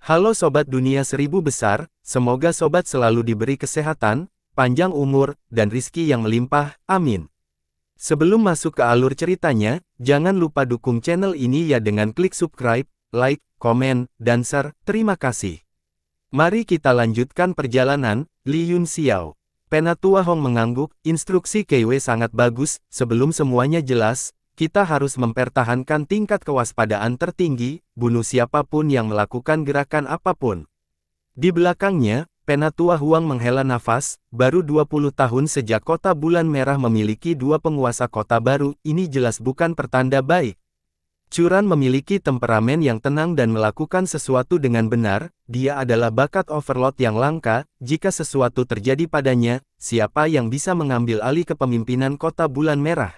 Halo Sobat Dunia Seribu Besar, semoga Sobat selalu diberi kesehatan, panjang umur, dan rizki yang melimpah, amin. Sebelum masuk ke alur ceritanya, jangan lupa dukung channel ini ya dengan klik subscribe, like, komen, dan share, terima kasih. Mari kita lanjutkan perjalanan, Li Yun Xiao. Penatua Hong mengangguk, instruksi KW sangat bagus, sebelum semuanya jelas, kita harus mempertahankan tingkat kewaspadaan tertinggi, bunuh siapapun yang melakukan gerakan apapun. Di belakangnya, Penatua Huang menghela nafas, baru 20 tahun sejak kota Bulan Merah memiliki dua penguasa kota baru, ini jelas bukan pertanda baik. Churan memiliki temperamen yang tenang dan melakukan sesuatu dengan benar, dia adalah bakat overlord yang langka, jika sesuatu terjadi padanya, siapa yang bisa mengambil alih kepemimpinan kota Bulan Merah?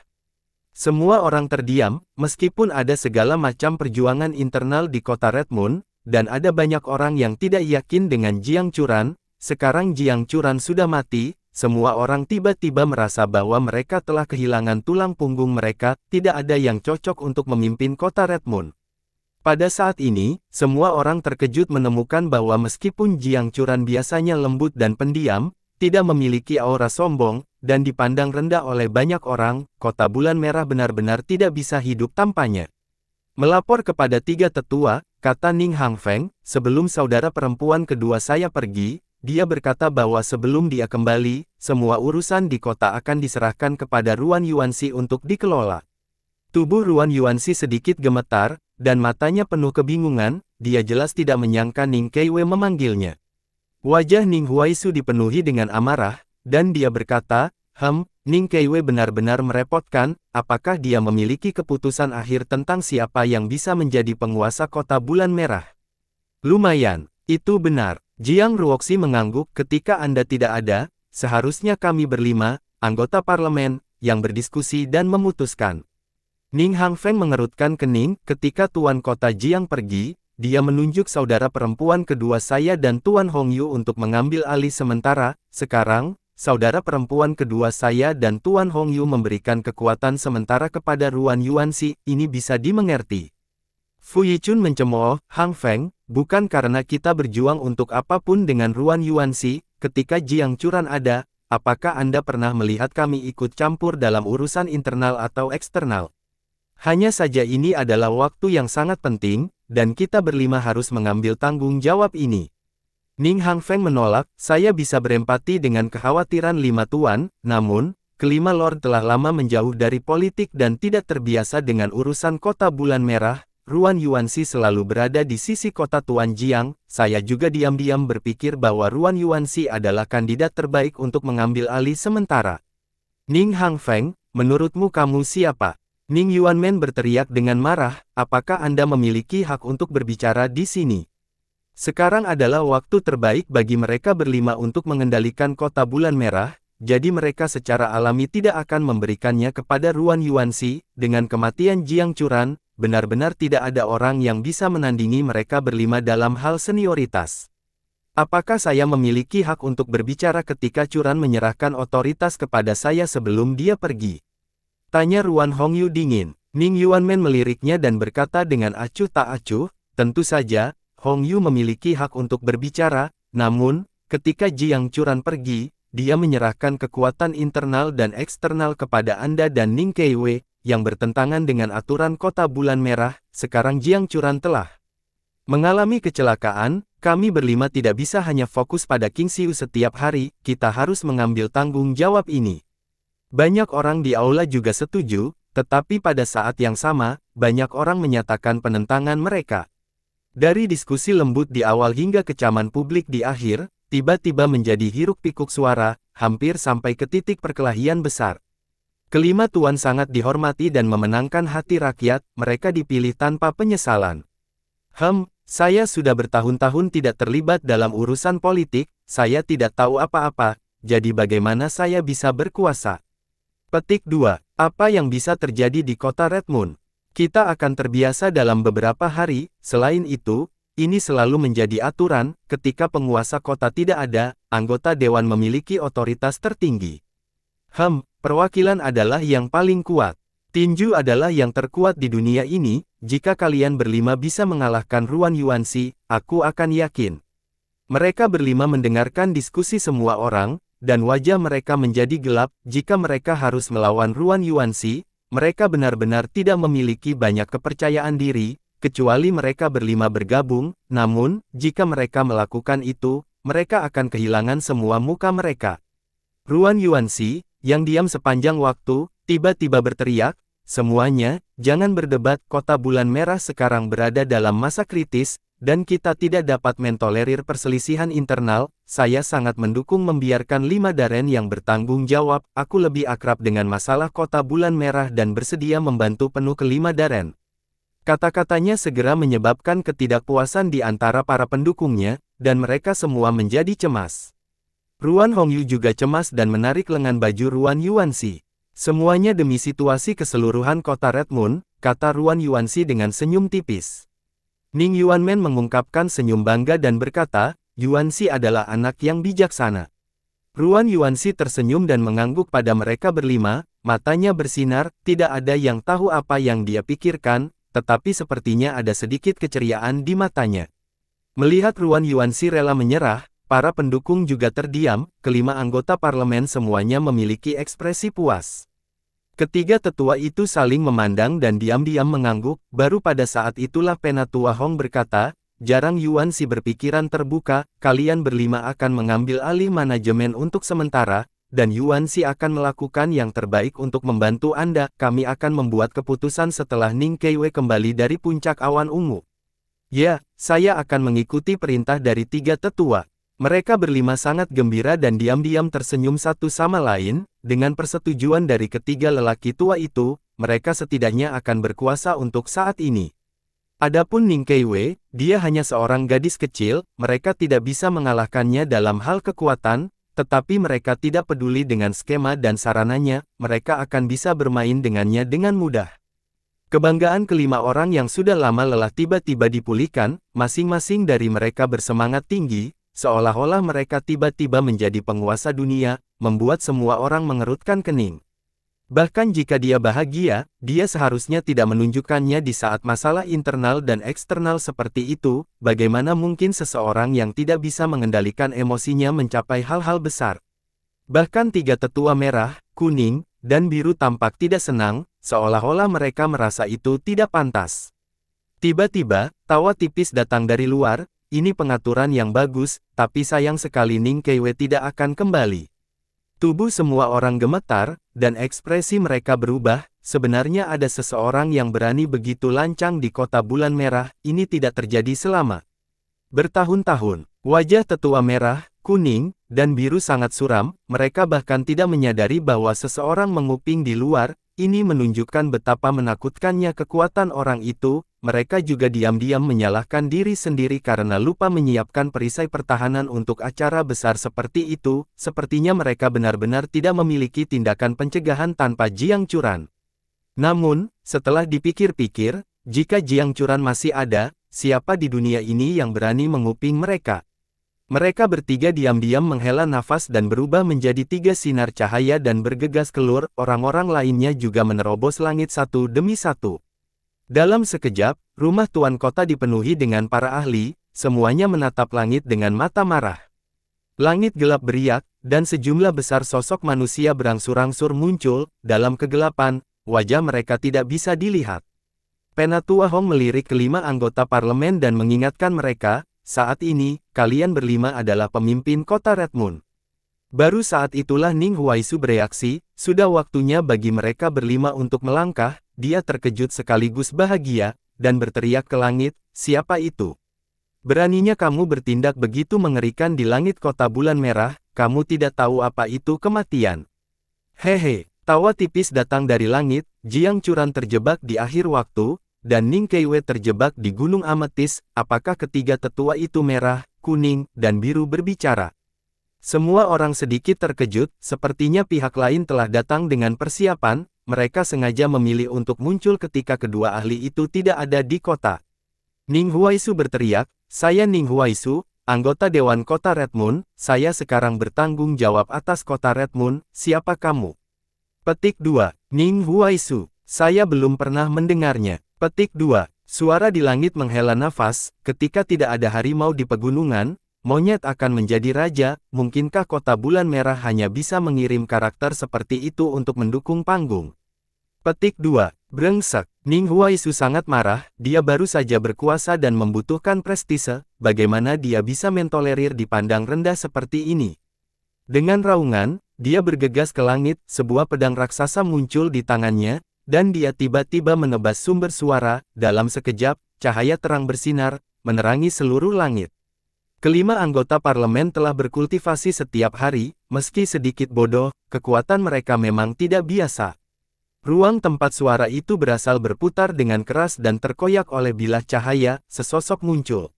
Semua orang terdiam, meskipun ada segala macam perjuangan internal di kota Red Moon, dan ada banyak orang yang tidak yakin dengan Jiang Churan. Sekarang Jiang Churan sudah mati, semua orang tiba-tiba merasa bahwa mereka telah kehilangan tulang punggung mereka, tidak ada yang cocok untuk memimpin kota Red Moon. Pada saat ini, semua orang terkejut menemukan bahwa meskipun Jiang Churan biasanya lembut dan pendiam, tidak memiliki aura sombong, dan dipandang rendah oleh banyak orang, kota Bulan Merah benar-benar tidak bisa hidup tanpanya. Melapor kepada tiga tetua, kata Ning Hangfeng, sebelum saudara perempuan kedua saya pergi, dia berkata bahwa sebelum dia kembali, semua urusan di kota akan diserahkan kepada Ruan Yuanxi untuk dikelola. Tubuh Ruan Yuanxi sedikit gemetar, dan matanya penuh kebingungan, dia jelas tidak menyangka Ning Keiwei memanggilnya. Wajah Ning Huaisu dipenuhi dengan amarah, dan dia berkata, Ning Keiwei benar-benar merepotkan, apakah dia memiliki keputusan akhir tentang siapa yang bisa menjadi penguasa kota Bulan Merah? Lumayan, itu benar. Jiang Ruoxi mengangguk, ketika Anda tidak ada, seharusnya kami berlima, anggota parlemen, yang berdiskusi dan memutuskan. Ning Hangfeng mengerutkan kening, ketika Tuan Kota Jiang pergi, dia menunjuk saudara perempuan kedua saya dan Tuan Hongyu untuk mengambil alih sementara, sekarang, saudara perempuan kedua saya dan Tuan Hongyu memberikan kekuatan sementara kepada Ruan Yuanxi, ini bisa dimengerti. Fu Yichun mencemooh, Hang Feng, bukan karena kita berjuang untuk apapun dengan Ruan Yuanxi, ketika Jiang Churan ada, apakah Anda pernah melihat kami ikut campur dalam urusan internal atau eksternal? Hanya saja ini adalah waktu yang sangat penting, dan kita berlima harus mengambil tanggung jawab ini. Ning Hangfeng menolak, saya bisa berempati dengan kekhawatiran lima tuan, namun, kelima lord telah lama menjauh dari politik dan tidak terbiasa dengan urusan kota Bulan Merah. Ruan Yuanxi selalu berada di sisi kota Tuan Jiang, saya juga diam-diam berpikir bahwa Ruan Yuanxi adalah kandidat terbaik untuk mengambil alih sementara. Ning Hangfeng, menurutmu kamu siapa? Ning Yuanmen berteriak dengan marah, apakah Anda memiliki hak untuk berbicara di sini? Sekarang adalah waktu terbaik bagi mereka berlima untuk mengendalikan kota Bulan Merah, jadi mereka secara alami tidak akan memberikannya kepada Ruan Yuanxi. Dengan kematian Jiang Churan, benar-benar tidak ada orang yang bisa menandingi mereka berlima dalam hal senioritas. Apakah saya memiliki hak untuk berbicara ketika Churan menyerahkan otoritas kepada saya sebelum dia pergi? Tanya Ruan Hongyu dingin. Ning Yuanmen meliriknya dan berkata dengan acuh tak acuh, tentu saja, Hongyu memiliki hak untuk berbicara, namun, ketika Jiang Churan pergi, dia menyerahkan kekuatan internal dan eksternal kepada Anda dan Ning Keiwei, yang bertentangan dengan aturan kota Bulan Merah. Sekarang Jiang Churan telah mengalami kecelakaan, kami berlima tidak bisa hanya fokus pada King Xiu setiap hari, kita harus mengambil tanggung jawab ini. Banyak orang di aula juga setuju, tetapi pada saat yang sama, banyak orang menyatakan penentangan mereka. Dari diskusi lembut di awal hingga kecaman publik di akhir, tiba-tiba menjadi hiruk-pikuk suara, hampir sampai ke titik perkelahian besar. Kelima tuan sangat dihormati dan memenangkan hati rakyat, mereka dipilih tanpa penyesalan. Saya sudah bertahun-tahun tidak terlibat dalam urusan politik, saya tidak tahu apa-apa, jadi bagaimana saya bisa berkuasa? Petik 2. Apa yang bisa terjadi di kota Red Moon? Kita akan terbiasa dalam beberapa hari, selain itu, ini selalu menjadi aturan, ketika penguasa kota tidak ada, anggota dewan memiliki otoritas tertinggi. Perwakilan adalah yang paling kuat. Tinju adalah yang terkuat di dunia ini, jika kalian berlima bisa mengalahkan Ruan Yuanxi, aku akan yakin. Mereka berlima mendengarkan diskusi semua orang, dan wajah mereka menjadi gelap. Jika mereka harus melawan Ruan Yuanxi, mereka benar-benar tidak memiliki banyak kepercayaan diri, kecuali mereka berlima bergabung. Namun, jika mereka melakukan itu, mereka akan kehilangan semua muka mereka. Ruan Yuanxi, yang diam sepanjang waktu, tiba-tiba berteriak, "Semuanya, jangan berdebat, kota bulan merah sekarang berada dalam masa kritis, dan kita tidak dapat mentolerir perselisihan internal. Saya sangat mendukung membiarkan 5 Daren yang bertanggung jawab. Aku lebih akrab dengan masalah kota bulan merah dan bersedia membantu penuh ke-5 Daren." Kata-katanya segera menyebabkan ketidakpuasan di antara para pendukungnya, dan mereka semua menjadi cemas. Ruan Hongyu juga cemas dan menarik lengan baju Ruan Yuanxi. "Semuanya demi situasi keseluruhan kota Red Moon," kata Ruan Yuanxi dengan senyum tipis. Ning Yuanmen mengungkapkan senyum bangga dan berkata, "Yuanxi adalah anak yang bijaksana." Ruan Yuanxi tersenyum dan mengangguk pada mereka berlima, matanya bersinar, tidak ada yang tahu apa yang dia pikirkan, tetapi sepertinya ada sedikit keceriaan di matanya. Melihat Ruan Yuanxi rela menyerah, para pendukung juga terdiam. Kelima anggota parlemen semuanya memiliki ekspresi puas. Ketiga tetua itu saling memandang dan diam-diam mengangguk. Baru pada saat itulah Penatua Hong berkata, "Jarang Yuanxi berpikiran terbuka, kalian berlima akan mengambil alih manajemen untuk sementara, dan Yuanxi akan melakukan yang terbaik untuk membantu Anda. Kami akan membuat keputusan setelah Ning Keiwei kembali dari puncak awan ungu." "Ya, saya akan mengikuti perintah dari 3 tetua." Mereka berlima sangat gembira dan diam-diam tersenyum satu sama lain. Dengan persetujuan dari ketiga lelaki tua itu, mereka setidaknya akan berkuasa untuk saat ini. Adapun Ning Keiwei, dia hanya seorang gadis kecil, mereka tidak bisa mengalahkannya dalam hal kekuatan, tetapi mereka tidak peduli dengan skema dan sarananya, mereka akan bisa bermain dengannya dengan mudah. Kebanggaan kelima orang yang sudah lama lelah tiba-tiba dipulihkan, masing-masing dari mereka bersemangat tinggi, seolah-olah mereka tiba-tiba menjadi penguasa dunia, membuat semua orang mengerutkan kening. Bahkan jika dia bahagia, dia seharusnya tidak menunjukkannya di saat masalah internal dan eksternal seperti itu. Bagaimana mungkin seseorang yang tidak bisa mengendalikan emosinya mencapai hal-hal besar? Bahkan 3 tetua merah, kuning, dan biru tampak tidak senang, seolah-olah mereka merasa itu tidak pantas. Tiba-tiba, tawa tipis datang dari luar. "Ini pengaturan yang bagus, tapi sayang sekali Ning Keiwei tidak akan kembali." Tubuh semua orang gemetar, dan ekspresi mereka berubah. Sebenarnya ada seseorang yang berani begitu lancang di kota bulan merah, ini tidak terjadi selama bertahun-tahun. Wajah tetua merah, kuning, dan biru sangat suram, mereka bahkan tidak menyadari bahwa seseorang menguping di luar. Ini menunjukkan betapa menakutkannya kekuatan orang itu. Mereka juga diam-diam menyalahkan diri sendiri karena lupa menyiapkan perisai pertahanan untuk acara besar seperti itu. Sepertinya mereka benar-benar tidak memiliki tindakan pencegahan tanpa Jiang Churan. Namun, setelah dipikir-pikir, jika Jiang Churan masih ada, siapa di dunia ini yang berani menguping mereka? Mereka bertiga diam-diam menghela nafas dan berubah menjadi 3 sinar cahaya dan bergegas keluar. Orang-orang lainnya juga menerobos langit satu demi satu. Dalam sekejap, rumah tuan kota dipenuhi dengan para ahli, semuanya menatap langit dengan mata marah. Langit gelap beriak, dan sejumlah besar sosok manusia berangsur-angsur muncul. Dalam kegelapan, wajah mereka tidak bisa dilihat. Penatua Hong melirik kelima anggota parlemen dan mengingatkan mereka, "Saat ini, kalian berlima adalah pemimpin kota Red Moon." Baru saat itulah Ning Huaisu bereaksi, sudah waktunya bagi mereka berlima untuk melangkah. Dia terkejut sekaligus bahagia, dan berteriak ke langit, "Siapa itu? Beraninya kamu bertindak begitu mengerikan di langit kota bulan merah, kamu tidak tahu apa itu kematian." Hehe, tawa tipis datang dari langit. Jiang Churan terjebak di akhir waktu, dan Ning Keiwei terjebak di Gunung Ametis. Apakah ketiga tetua itu merah, kuning, dan biru berbicara? Semua orang sedikit terkejut, sepertinya pihak lain telah datang dengan persiapan. Mereka sengaja memilih untuk muncul ketika kedua ahli itu tidak ada di kota. Ning Huaisu berteriak, "Saya Ning Huaisu, anggota Dewan Kota Red Moon, saya sekarang bertanggung jawab atas kota Red Moon, siapa kamu?" Petik 2. Ning Huaisu. Saya belum pernah mendengarnya. Petik 2. Suara di langit menghela nafas, ketika tidak ada harimau di pegunungan, monyet akan menjadi raja, mungkinkah kota bulan merah hanya bisa mengirim karakter seperti itu untuk mendukung panggung? Petik 2. Brengsek. Ning Huaisu sangat marah, dia baru saja berkuasa dan membutuhkan prestise, bagaimana dia bisa mentolerir dipandang rendah seperti ini? Dengan raungan, dia bergegas ke langit, sebuah pedang raksasa muncul di tangannya, dan dia tiba-tiba menebas sumber suara. Dalam sekejap, cahaya terang bersinar, menerangi seluruh langit. Kelima anggota parlemen telah berkultivasi setiap hari, meski sedikit bodoh, kekuatan mereka memang tidak biasa. Ruang tempat suara itu berasal berputar dengan keras dan terkoyak oleh bilah cahaya, sesosok muncul.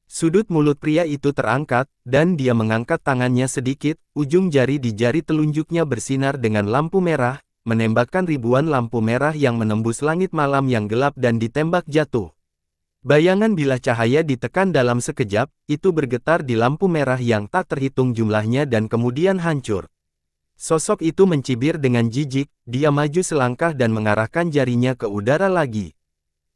Sudut mulut pria itu terangkat, dan dia mengangkat tangannya sedikit, ujung jari di jari telunjuknya bersinar dengan lampu merah, menembakkan ribuan lampu merah yang menembus langit malam yang gelap dan ditembak jatuh. Bayangan bilah cahaya ditekan dalam sekejap, itu bergetar di lampu merah yang tak terhitung jumlahnya dan kemudian hancur. Sosok itu mencibir dengan jijik, dia maju selangkah dan mengarahkan jarinya ke udara lagi.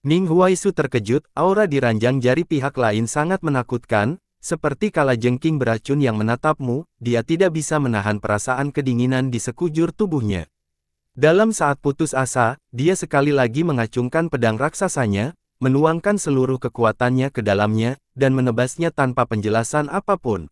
Ning Huaisu terkejut, aura di ranjang jari pihak lain sangat menakutkan, seperti kalajengking beracun yang menatapmu, dia tidak bisa menahan perasaan kedinginan di sekujur tubuhnya. Dalam saat putus asa, dia sekali lagi mengacungkan pedang raksasanya, menuangkan seluruh kekuatannya ke dalamnya, dan menebasnya tanpa penjelasan apapun.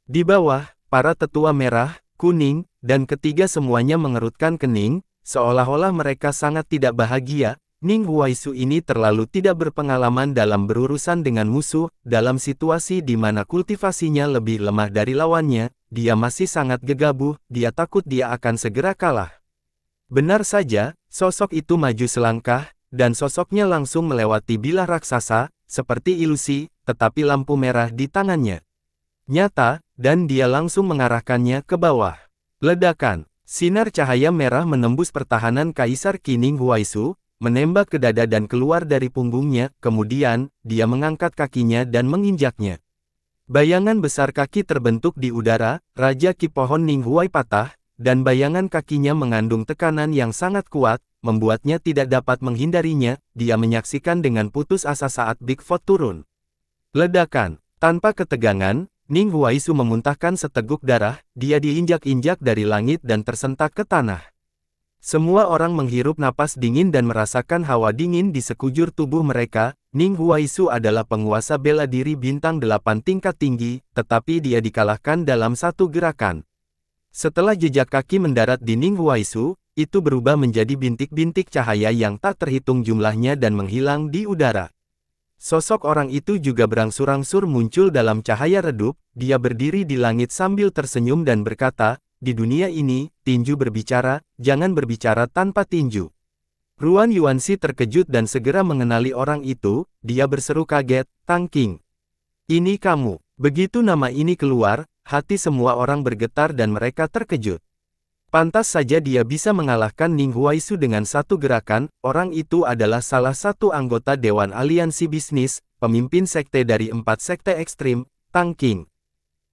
Di bawah, para tetua merah, kuning, dan ketiga semuanya mengerutkan kening, seolah-olah mereka sangat tidak bahagia. Ning Huaisu ini terlalu tidak berpengalaman dalam berurusan dengan musuh, dalam situasi di mana kultivasinya lebih lemah dari lawannya, dia masih sangat gegabah, dia takut dia akan segera kalah. Benar saja, sosok itu maju selangkah, dan sosoknya langsung melewati bilah raksasa, seperti ilusi, tetapi lampu merah di tangannya nyata, dan dia langsung mengarahkannya ke bawah. Ledakan. Sinar cahaya merah menembus pertahanan Kaisar Qi Ning Huaisu, menembak ke dada dan keluar dari punggungnya, kemudian, dia mengangkat kakinya dan menginjaknya. Bayangan besar kaki terbentuk di udara, Raja Qi pohon Ning Huai patah, dan bayangan kakinya mengandung tekanan yang sangat kuat, membuatnya tidak dapat menghindarinya, dia menyaksikan dengan putus asa saat Bigfoot turun. Ledakan. Tanpa ketegangan, Ning Huaisu memuntahkan seteguk darah, dia diinjak-injak dari langit dan tersentak ke tanah. Semua orang menghirup napas dingin dan merasakan hawa dingin di sekujur tubuh mereka. Ning Huaisu adalah penguasa bela diri bintang 8 tingkat tinggi, tetapi dia dikalahkan dalam satu gerakan. Setelah jejak kaki mendarat di Ning Huaisu, itu berubah menjadi bintik-bintik cahaya yang tak terhitung jumlahnya dan menghilang di udara. Sosok orang itu juga berangsur-angsur muncul dalam cahaya redup, dia berdiri di langit sambil tersenyum dan berkata, di dunia ini, tinju berbicara, jangan berbicara tanpa tinju. Ruan Yuanxi terkejut dan segera mengenali orang itu, dia berseru kaget, Tang Qing. Ini kamu. Begitu nama ini keluar, hati semua orang bergetar dan mereka terkejut. Pantas saja dia bisa mengalahkan Ning Huaisu dengan satu gerakan, orang itu adalah salah satu anggota Dewan Aliansi Bisnis, pemimpin sekte dari 4 sekte ekstrim, Tang Qing.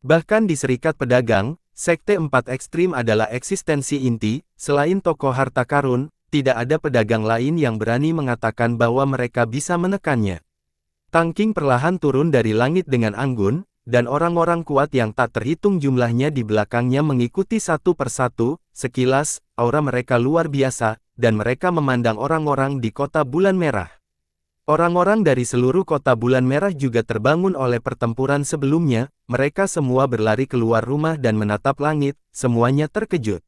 Bahkan di Serikat Pedagang, sekte 4 ekstrim adalah eksistensi inti, selain tokoh harta karun, tidak ada pedagang lain yang berani mengatakan bahwa mereka bisa menekannya. Tang Qing perlahan turun dari langit dengan anggun, dan orang-orang kuat yang tak terhitung jumlahnya di belakangnya mengikuti satu persatu. Sekilas, aura mereka luar biasa, dan mereka memandang orang-orang di kota bulan merah. Orang-orang dari seluruh kota bulan merah juga terbangun oleh pertempuran sebelumnya, mereka semua berlari keluar rumah dan menatap langit, semuanya terkejut.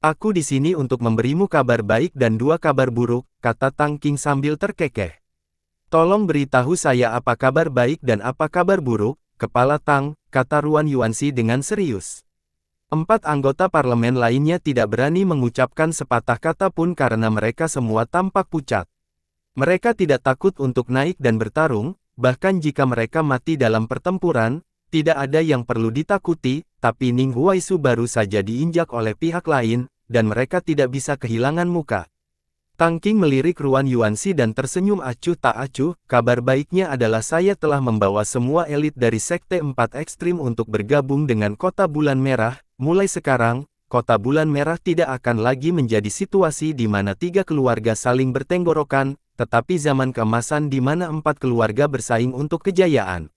Aku di sini untuk memberimu kabar baik dan 2 kabar buruk, kata Tang Qing sambil terkekeh. Tolong beritahu saya apa kabar baik dan apa kabar buruk, Kepala Tang, kata Ruan Yuanxi dengan serius. 4 anggota parlemen lainnya tidak berani mengucapkan sepatah kata pun karena mereka semua tampak pucat. Mereka tidak takut untuk naik dan bertarung, bahkan jika mereka mati dalam pertempuran, tidak ada yang perlu ditakuti, tapi Ning Huaisu baru saja diinjak oleh pihak lain, dan mereka tidak bisa kehilangan muka. Tang Qing melirik Ruan Yuanxi dan tersenyum acuh tak acuh, kabar baiknya adalah saya telah membawa semua elit dari Sekte 4 Ekstrim untuk bergabung dengan Kota Bulan Merah, mulai sekarang, kota bulan merah tidak akan lagi menjadi situasi di mana 3 keluarga saling bertenggorokan, tetapi zaman keemasan di mana 4 keluarga bersaing untuk kejayaan.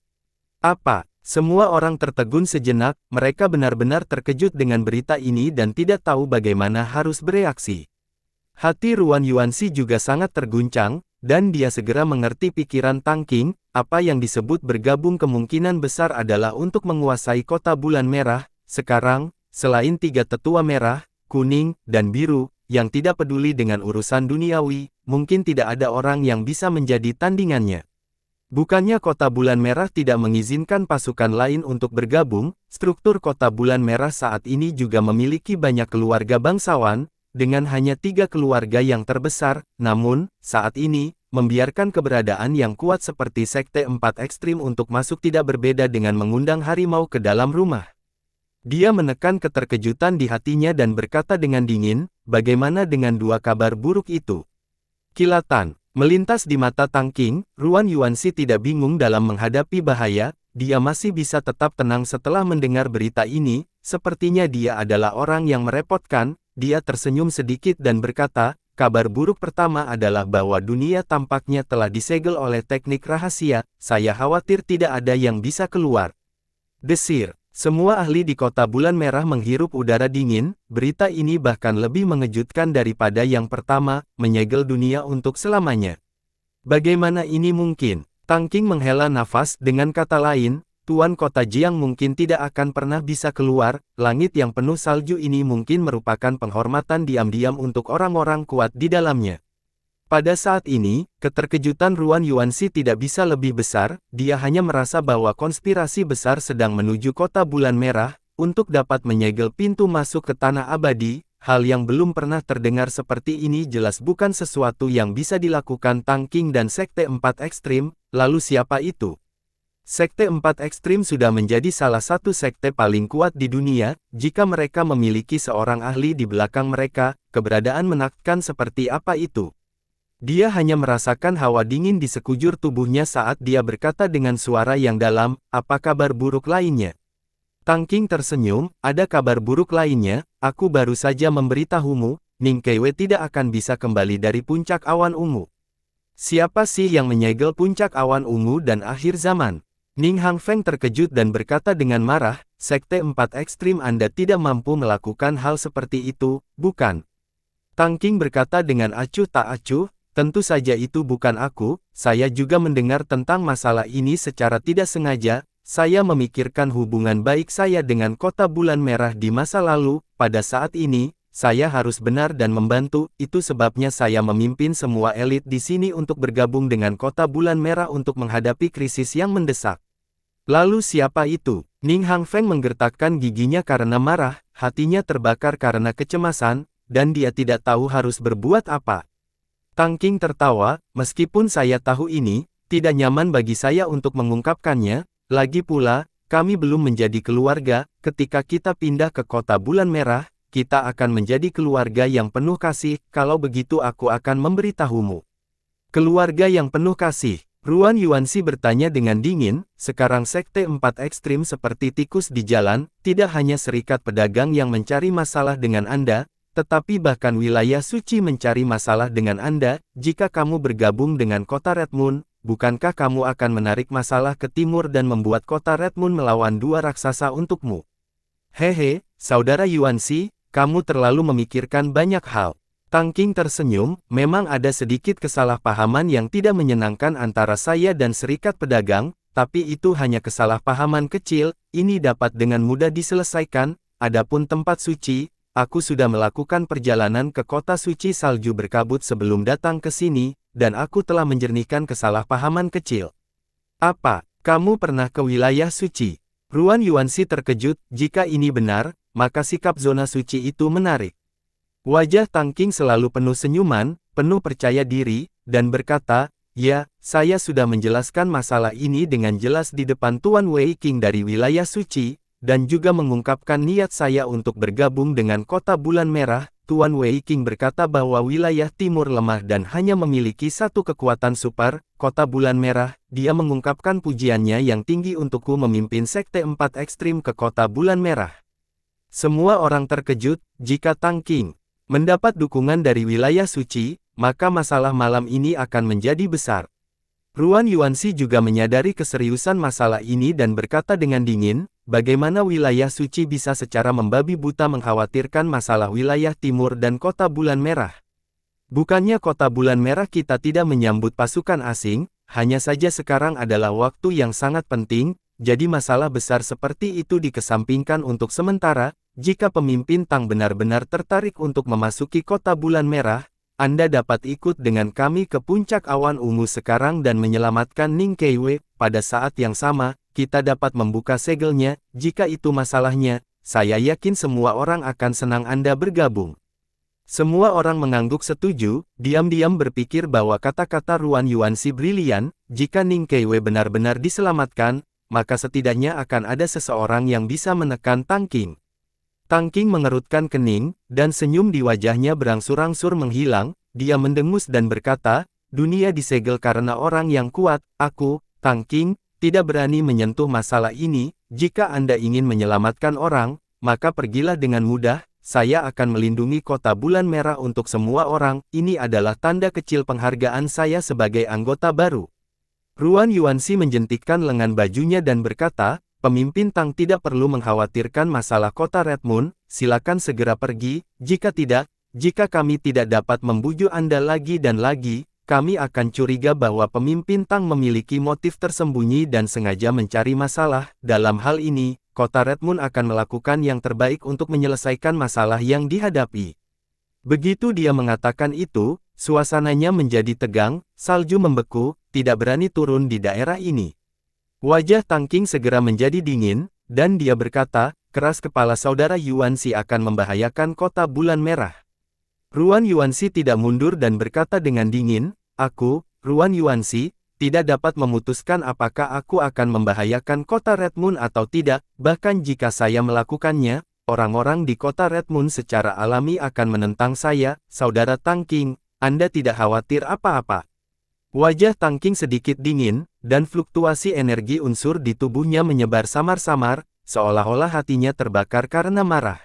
Apa? Semua orang tertegun sejenak, mereka benar-benar terkejut dengan berita ini dan tidak tahu bagaimana harus bereaksi. Hati Ruan Yuanxi juga sangat terguncang, dan dia segera mengerti pikiran Tang Qing, apa yang disebut bergabung kemungkinan besar adalah untuk menguasai kota bulan merah. Sekarang, selain 3 tetua merah, kuning, dan biru, yang tidak peduli dengan urusan duniawi, mungkin tidak ada orang yang bisa menjadi tandingannya. Bukannya kota bulan merah tidak mengizinkan pasukan lain untuk bergabung, struktur kota bulan merah saat ini juga memiliki banyak keluarga bangsawan, dengan hanya 3 keluarga yang terbesar, namun, saat ini, membiarkan keberadaan yang kuat seperti Sekte 4 Ekstrim untuk masuk tidak berbeda dengan mengundang harimau ke dalam rumah. Dia menekan keterkejutan di hatinya dan berkata dengan dingin, bagaimana dengan 2 kabar buruk itu? Kilatan melintas di mata Tang Qing. Ruan Yuanxi tidak bingung dalam menghadapi bahaya, dia masih bisa tetap tenang setelah mendengar berita ini, sepertinya dia adalah orang yang merepotkan. Dia tersenyum sedikit dan berkata, kabar buruk pertama adalah bahwa dunia tampaknya telah disegel oleh teknik rahasia, saya khawatir tidak ada yang bisa keluar. Desir. Semua ahli di kota bulan merah menghirup udara dingin, berita ini bahkan lebih mengejutkan daripada yang pertama, menyegel dunia untuk selamanya. Bagaimana ini mungkin? Tang Qing menghela nafas, dengan kata lain, Tuan Kota Jiang mungkin tidak akan pernah bisa keluar, langit yang penuh salju ini mungkin merupakan penghormatan diam-diam untuk orang-orang kuat di dalamnya. Pada saat ini, keterkejutan Ruan Yuanxi tidak bisa lebih besar, dia hanya merasa bahwa konspirasi besar sedang menuju kota bulan merah, untuk dapat menyegel pintu masuk ke tanah abadi. Hal yang belum pernah terdengar seperti ini jelas bukan sesuatu yang bisa dilakukan Tang Qing dan Sekte 4 Ekstrim, lalu siapa itu? Sekte 4 Ekstrim sudah menjadi salah satu sekte paling kuat di dunia, jika mereka memiliki seorang ahli di belakang mereka, keberadaan menakutkan seperti apa itu? Dia hanya merasakan hawa dingin di sekujur tubuhnya saat dia berkata dengan suara yang dalam, apa kabar buruk lainnya? Tang Qing tersenyum, ada kabar buruk lainnya, aku baru saja memberitahumu, Ning Keiwei tidak akan bisa kembali dari puncak awan ungu. Siapa sih yang menyegel puncak awan ungu dan akhir zaman? Ning Hangfeng terkejut dan berkata dengan marah, Sekte 4 Ekstrim Anda tidak mampu melakukan hal seperti itu, bukan? Tang Qing berkata dengan acuh tak acuh, tentu saja itu bukan aku, saya juga mendengar tentang masalah ini secara tidak sengaja, saya memikirkan hubungan baik saya dengan kota bulan merah di masa lalu, pada saat ini, saya harus benar dan membantu, itu sebabnya saya memimpin semua elit di sini untuk bergabung dengan kota bulan merah untuk menghadapi krisis yang mendesak. Lalu siapa itu? Ning Hangfeng menggertakkan giginya karena marah, hatinya terbakar karena kecemasan, dan dia tidak tahu harus berbuat apa. Tang Qing tertawa, meskipun saya tahu ini, tidak nyaman bagi saya untuk mengungkapkannya, lagi pula, kami belum menjadi keluarga, ketika kita pindah ke kota bulan merah, kita akan menjadi keluarga yang penuh kasih, kalau begitu aku akan memberitahumu. Keluarga yang penuh kasih. Ruan Yuanxi bertanya dengan dingin, sekarang Sekte 4 Ekstrim seperti tikus di jalan, tidak hanya serikat pedagang yang mencari masalah dengan Anda, tetapi bahkan wilayah suci mencari masalah dengan Anda. Jika kamu bergabung dengan kota Red Moon, bukankah kamu akan menarik masalah ke timur dan membuat kota Red Moon melawan 2 raksasa untukmu? Hehe, saudara Yuanxi, kamu terlalu memikirkan banyak hal. Tang Qing tersenyum, memang ada sedikit kesalahpahaman yang tidak menyenangkan antara saya dan serikat pedagang, tapi itu hanya kesalahpahaman kecil, ini dapat dengan mudah diselesaikan. Adapun tempat suci, aku sudah melakukan perjalanan ke kota suci salju berkabut sebelum datang ke sini, dan aku telah menjernihkan kesalahpahaman kecil. Apa, kamu pernah ke wilayah suci? Ruan Yuanxi terkejut, jika ini benar, maka sikap zona suci itu menarik. Wajah Tang Qing selalu penuh senyuman, penuh percaya diri, dan berkata, ya, saya sudah menjelaskan masalah ini dengan jelas di depan Tuan Wei Qing dari wilayah suci, dan juga mengungkapkan niat saya untuk bergabung dengan kota bulan merah. Tuan Wei Qing berkata bahwa wilayah timur lemah dan hanya memiliki satu kekuatan super, kota bulan merah. Dia mengungkapkan pujiannya yang tinggi untukku memimpin Sekte 4 Ekstrim ke kota bulan merah. Semua orang terkejut, jika Tang Qing mendapat dukungan dari wilayah suci, maka masalah malam ini akan menjadi besar. Ruan Yuanxi juga menyadari keseriusan masalah ini dan berkata dengan dingin, bagaimana wilayah suci bisa secara membabi buta mengkhawatirkan masalah wilayah timur dan kota bulan merah. Bukannya kota bulan merah kita tidak menyambut pasukan asing, hanya saja sekarang adalah waktu yang sangat penting, jadi masalah besar seperti itu dikesampingkan untuk sementara. Jika pemimpin Tang benar-benar tertarik untuk memasuki kota bulan merah, Anda dapat ikut dengan kami ke puncak awan ungu sekarang dan menyelamatkan Ning Keiwei. Pada saat yang sama, kita dapat membuka segelnya. Jika itu masalahnya, saya yakin semua orang akan senang Anda bergabung. Semua orang mengangguk setuju, diam-diam berpikir bahwa kata-kata Ruan Yuanxi brilian. Jika Ning Keiwei benar-benar diselamatkan, maka setidaknya akan ada seseorang yang bisa menekan Tang Qing. Tang Qing mengerutkan kening, dan senyum di wajahnya berangsur-angsur menghilang. Dia mendengus dan berkata, dunia disegel karena orang yang kuat. Aku, Tang Qing, tidak berani menyentuh masalah ini. Jika Anda ingin menyelamatkan orang, maka pergilah dengan mudah. Saya akan melindungi kota bulan merah untuk semua orang. Ini adalah tanda kecil penghargaan saya sebagai anggota baru. Ruan Yuanxi menjentikkan lengan bajunya dan berkata, pemimpin Tang tidak perlu mengkhawatirkan masalah kota Red Moon, silakan segera pergi. Jika tidak, jika kami tidak dapat membujuk Anda lagi dan lagi, kami akan curiga bahwa pemimpin Tang memiliki motif tersembunyi dan sengaja mencari masalah. Dalam hal ini, kota Red Moon akan melakukan yang terbaik untuk menyelesaikan masalah yang dihadapi. Begitu dia mengatakan itu, suasananya menjadi tegang, salju membeku, tidak berani turun di daerah ini. Wajah Tang Qing segera menjadi dingin, dan dia berkata, keras kepala saudara Yuanxi akan membahayakan kota bulan merah. Ruan Yuanxi tidak mundur dan berkata dengan dingin, aku, Ruan Yuanxi, tidak dapat memutuskan apakah aku akan membahayakan kota Red Moon atau tidak, bahkan jika saya melakukannya, orang-orang di kota Red Moon secara alami akan menentang saya. Saudara Tang Qing, Anda tidak khawatir apa-apa. Wajah Tang Qing sedikit dingin, dan fluktuasi energi unsur di tubuhnya menyebar samar-samar, seolah-olah hatinya terbakar karena marah.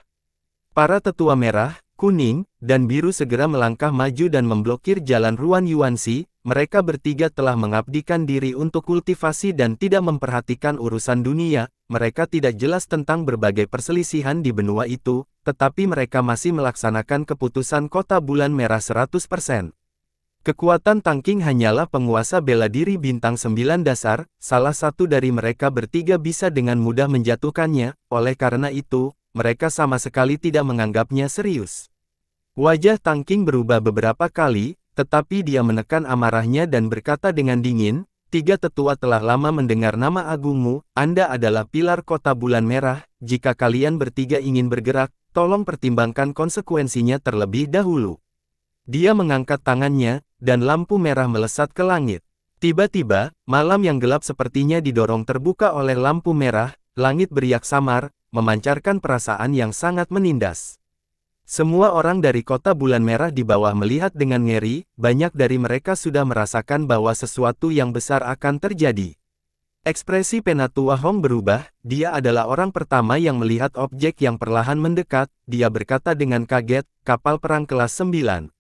Para tetua merah, kuning, dan biru segera melangkah maju dan memblokir jalan Ruan Yuanxi. Mereka bertiga telah mengabdikan diri untuk kultivasi dan tidak memperhatikan urusan dunia. Mereka tidak jelas tentang berbagai perselisihan di benua itu, tetapi mereka masih melaksanakan keputusan kota bulan merah 100%. Kekuatan Tang Qing hanyalah penguasa bela diri bintang 9 dasar, salah satu dari mereka bertiga bisa dengan mudah menjatuhkannya, oleh karena itu, mereka sama sekali tidak menganggapnya serius. Wajah Tang Qing berubah beberapa kali, tetapi dia menekan amarahnya dan berkata dengan dingin, tiga tetua telah lama mendengar nama agungmu, Anda adalah pilar kota bulan merah, jika kalian bertiga ingin bergerak, tolong pertimbangkan konsekuensinya terlebih dahulu. Dia mengangkat tangannya, dan lampu merah melesat ke langit. Tiba-tiba, malam yang gelap sepertinya didorong terbuka oleh lampu merah, langit beriak samar, memancarkan perasaan yang sangat menindas. Semua orang dari kota bulan merah di bawah melihat dengan ngeri, banyak dari mereka sudah merasakan bahwa sesuatu yang besar akan terjadi. Ekspresi Penatua Hong berubah, dia adalah orang pertama yang melihat objek yang perlahan mendekat, dia berkata dengan kaget, kapal perang kelas 9.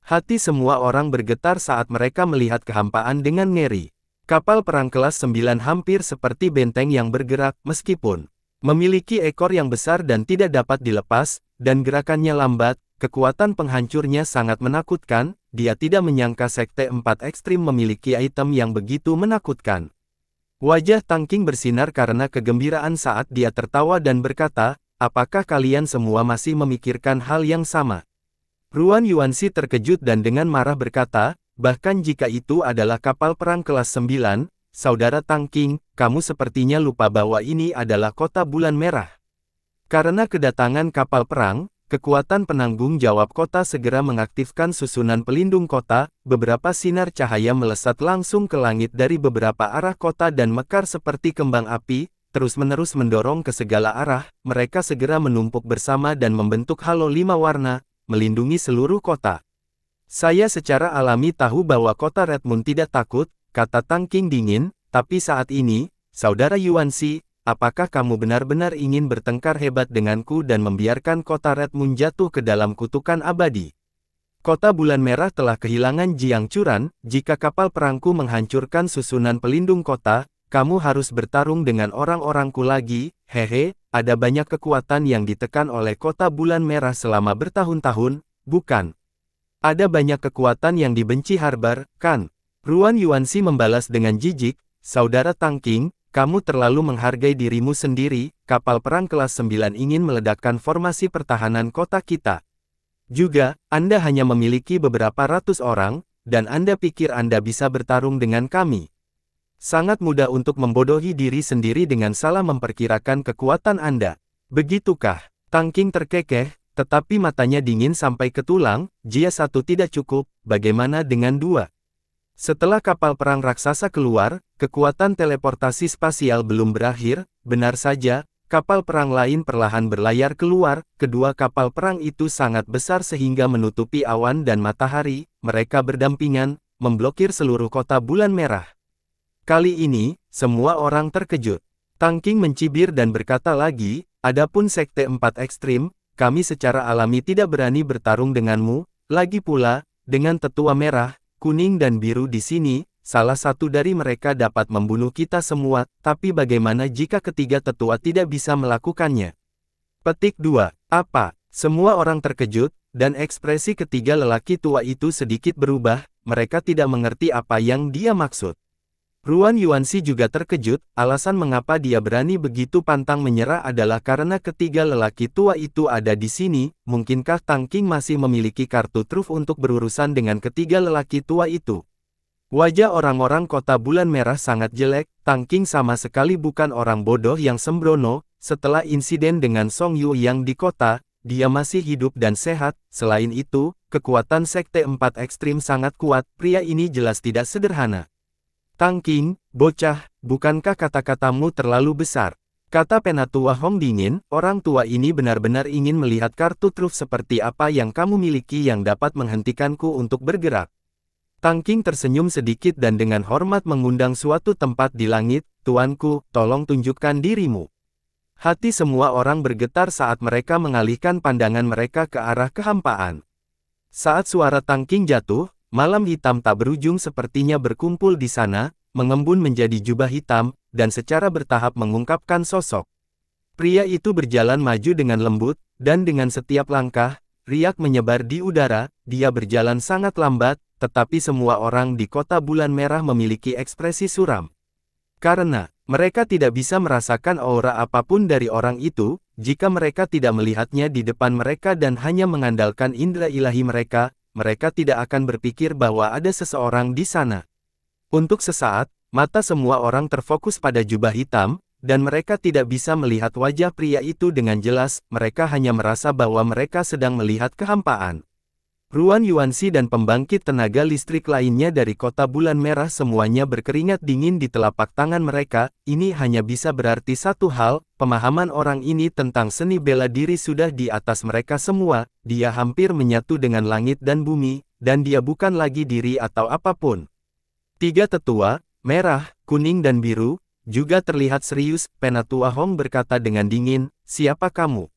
Hati semua orang bergetar saat mereka melihat kehampaan dengan ngeri. Kapal perang kelas 9 hampir seperti benteng yang bergerak, meskipun memiliki ekor yang besar dan tidak dapat dilepas, dan gerakannya lambat, kekuatan penghancurnya sangat menakutkan. Dia tidak menyangka Sekte 4 Ekstrim memiliki item yang begitu menakutkan. Wajah Tang Qing bersinar karena kegembiraan saat dia tertawa dan berkata, apakah kalian semua masih memikirkan hal yang sama? Ruan Yuanxi terkejut dan dengan marah berkata, bahkan jika itu adalah kapal perang kelas 9, Saudara Tang Qing, kamu sepertinya lupa bahwa ini adalah kota bulan merah. Karena kedatangan kapal perang, kekuatan penanggung jawab kota segera mengaktifkan susunan pelindung kota, beberapa sinar cahaya melesat langsung ke langit dari beberapa arah kota dan mekar seperti kembang api, terus-menerus mendorong ke segala arah, mereka segera menumpuk bersama dan membentuk halo 5 warna, melindungi seluruh kota. Saya secara alami tahu bahwa kota Red Moon tidak takut, kata Tang Qing dingin, tapi saat ini, Saudara Yuanxi, apakah kamu benar-benar ingin bertengkar hebat denganku dan membiarkan kota Red Moon jatuh ke dalam kutukan abadi? Kota Bulan Merah telah kehilangan Jiang Churan, jika kapal perangku menghancurkan susunan pelindung kota, kamu harus bertarung dengan orang-orangku lagi, hehe, ada banyak kekuatan yang ditekan oleh kota Bulan Merah selama bertahun-tahun, bukan? Ada banyak kekuatan yang dibenci Harbar, kan? Ruan Yuanxi membalas dengan jijik, Saudara Tang Qing, kamu terlalu menghargai dirimu sendiri, kapal perang kelas 9 ingin meledakkan formasi pertahanan kota kita. Juga, Anda hanya memiliki beberapa ratus orang, dan Anda pikir Anda bisa bertarung dengan kami. Sangat mudah untuk membodohi diri sendiri dengan salah memperkirakan kekuatan Anda. Begitukah? Tang Qing terkekeh, tetapi matanya dingin sampai ke tulang. Jia 1 tidak cukup, bagaimana dengan 2? Setelah kapal perang raksasa keluar, kekuatan teleportasi spasial belum berakhir, benar saja, kapal perang lain perlahan berlayar keluar, kedua kapal perang itu sangat besar sehingga menutupi awan dan matahari, mereka berdampingan, memblokir seluruh kota Bulan Merah. Kali ini, semua orang terkejut. Tang Qing mencibir dan berkata lagi, adapun Sekte 4 Ekstrim, kami secara alami tidak berani bertarung denganmu, lagi pula, dengan tetua merah, kuning dan biru di sini, salah satu dari mereka dapat membunuh kita semua, tapi bagaimana jika ketiga tetua tidak bisa melakukannya? Petik 2. Apa? Semua orang terkejut, dan ekspresi ketiga lelaki tua itu sedikit berubah, mereka tidak mengerti apa yang dia maksud. Ruan Yuanxi juga terkejut, alasan mengapa dia berani begitu pantang menyerah adalah karena ketiga lelaki tua itu ada di sini, mungkinkah Tang Qing masih memiliki kartu truf untuk berurusan dengan ketiga lelaki tua itu? Wajah orang-orang kota Bulan Merah sangat jelek, Tang Qing sama sekali bukan orang bodoh yang sembrono, setelah insiden dengan Song Yu yang di kota, dia masih hidup dan sehat, selain itu, kekuatan Sekte 4 Ekstrim sangat kuat, pria ini jelas tidak sederhana. Tang Qing, bocah, bukankah kata-katamu terlalu besar? Kata Penatua Hong dingin, orang tua ini benar-benar ingin melihat kartu truf seperti apa yang kamu miliki yang dapat menghentikanku untuk bergerak. Tang Qing tersenyum sedikit dan dengan hormat mengundang suatu tempat di langit, tuanku, tolong tunjukkan dirimu. Hati semua orang bergetar saat mereka mengalihkan pandangan mereka ke arah kehampaan. Saat suara Tang Qing jatuh, malam hitam tak berujung sepertinya berkumpul di sana, mengembun menjadi jubah hitam, dan secara bertahap mengungkapkan sosok. Pria itu berjalan maju dengan lembut, dan dengan setiap langkah, riak menyebar di udara, dia berjalan sangat lambat, tetapi semua orang di kota Bulan Merah memiliki ekspresi suram. Karena, mereka tidak bisa merasakan aura apapun dari orang itu, jika mereka tidak melihatnya di depan mereka dan hanya mengandalkan indera ilahi mereka tidak akan berpikir bahwa ada seseorang di sana. Untuk sesaat, mata semua orang terfokus pada jubah hitam, dan mereka tidak bisa melihat wajah pria itu dengan jelas, mereka hanya merasa bahwa mereka sedang melihat kehampaan. Ruan Yuanxi dan pembangkit tenaga listrik lainnya dari kota Bulan Merah semuanya berkeringat dingin di telapak tangan mereka, ini hanya bisa berarti satu hal, pemahaman orang ini tentang seni bela diri sudah di atas mereka semua, dia hampir menyatu dengan langit dan bumi, dan dia bukan lagi diri atau apapun. Tiga tetua, merah, kuning dan biru, juga terlihat serius, Penatua Hong berkata dengan dingin, siapa kamu?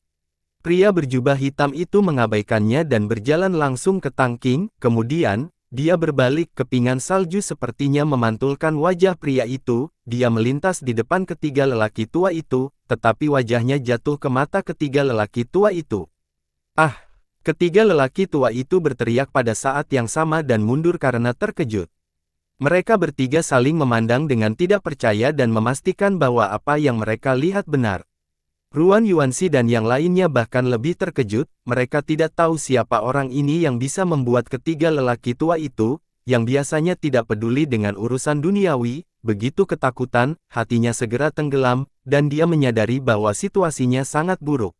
Pria berjubah hitam itu mengabaikannya dan berjalan langsung ke Tang Qing, kemudian, dia berbalik ke pinggan salju sepertinya memantulkan wajah pria itu, dia melintas di depan ketiga lelaki tua itu, tetapi wajahnya jatuh ke mata ketiga lelaki tua itu. Ah! Ketiga lelaki tua itu berteriak pada saat yang sama dan mundur karena terkejut. Mereka bertiga saling memandang dengan tidak percaya dan memastikan bahwa apa yang mereka lihat benar. Ruan Yuanxi dan yang lainnya bahkan lebih terkejut, mereka tidak tahu siapa orang ini yang bisa membuat ketiga lelaki tua itu, yang biasanya tidak peduli dengan urusan duniawi, begitu ketakutan, hatinya segera tenggelam, dan dia menyadari bahwa situasinya sangat buruk.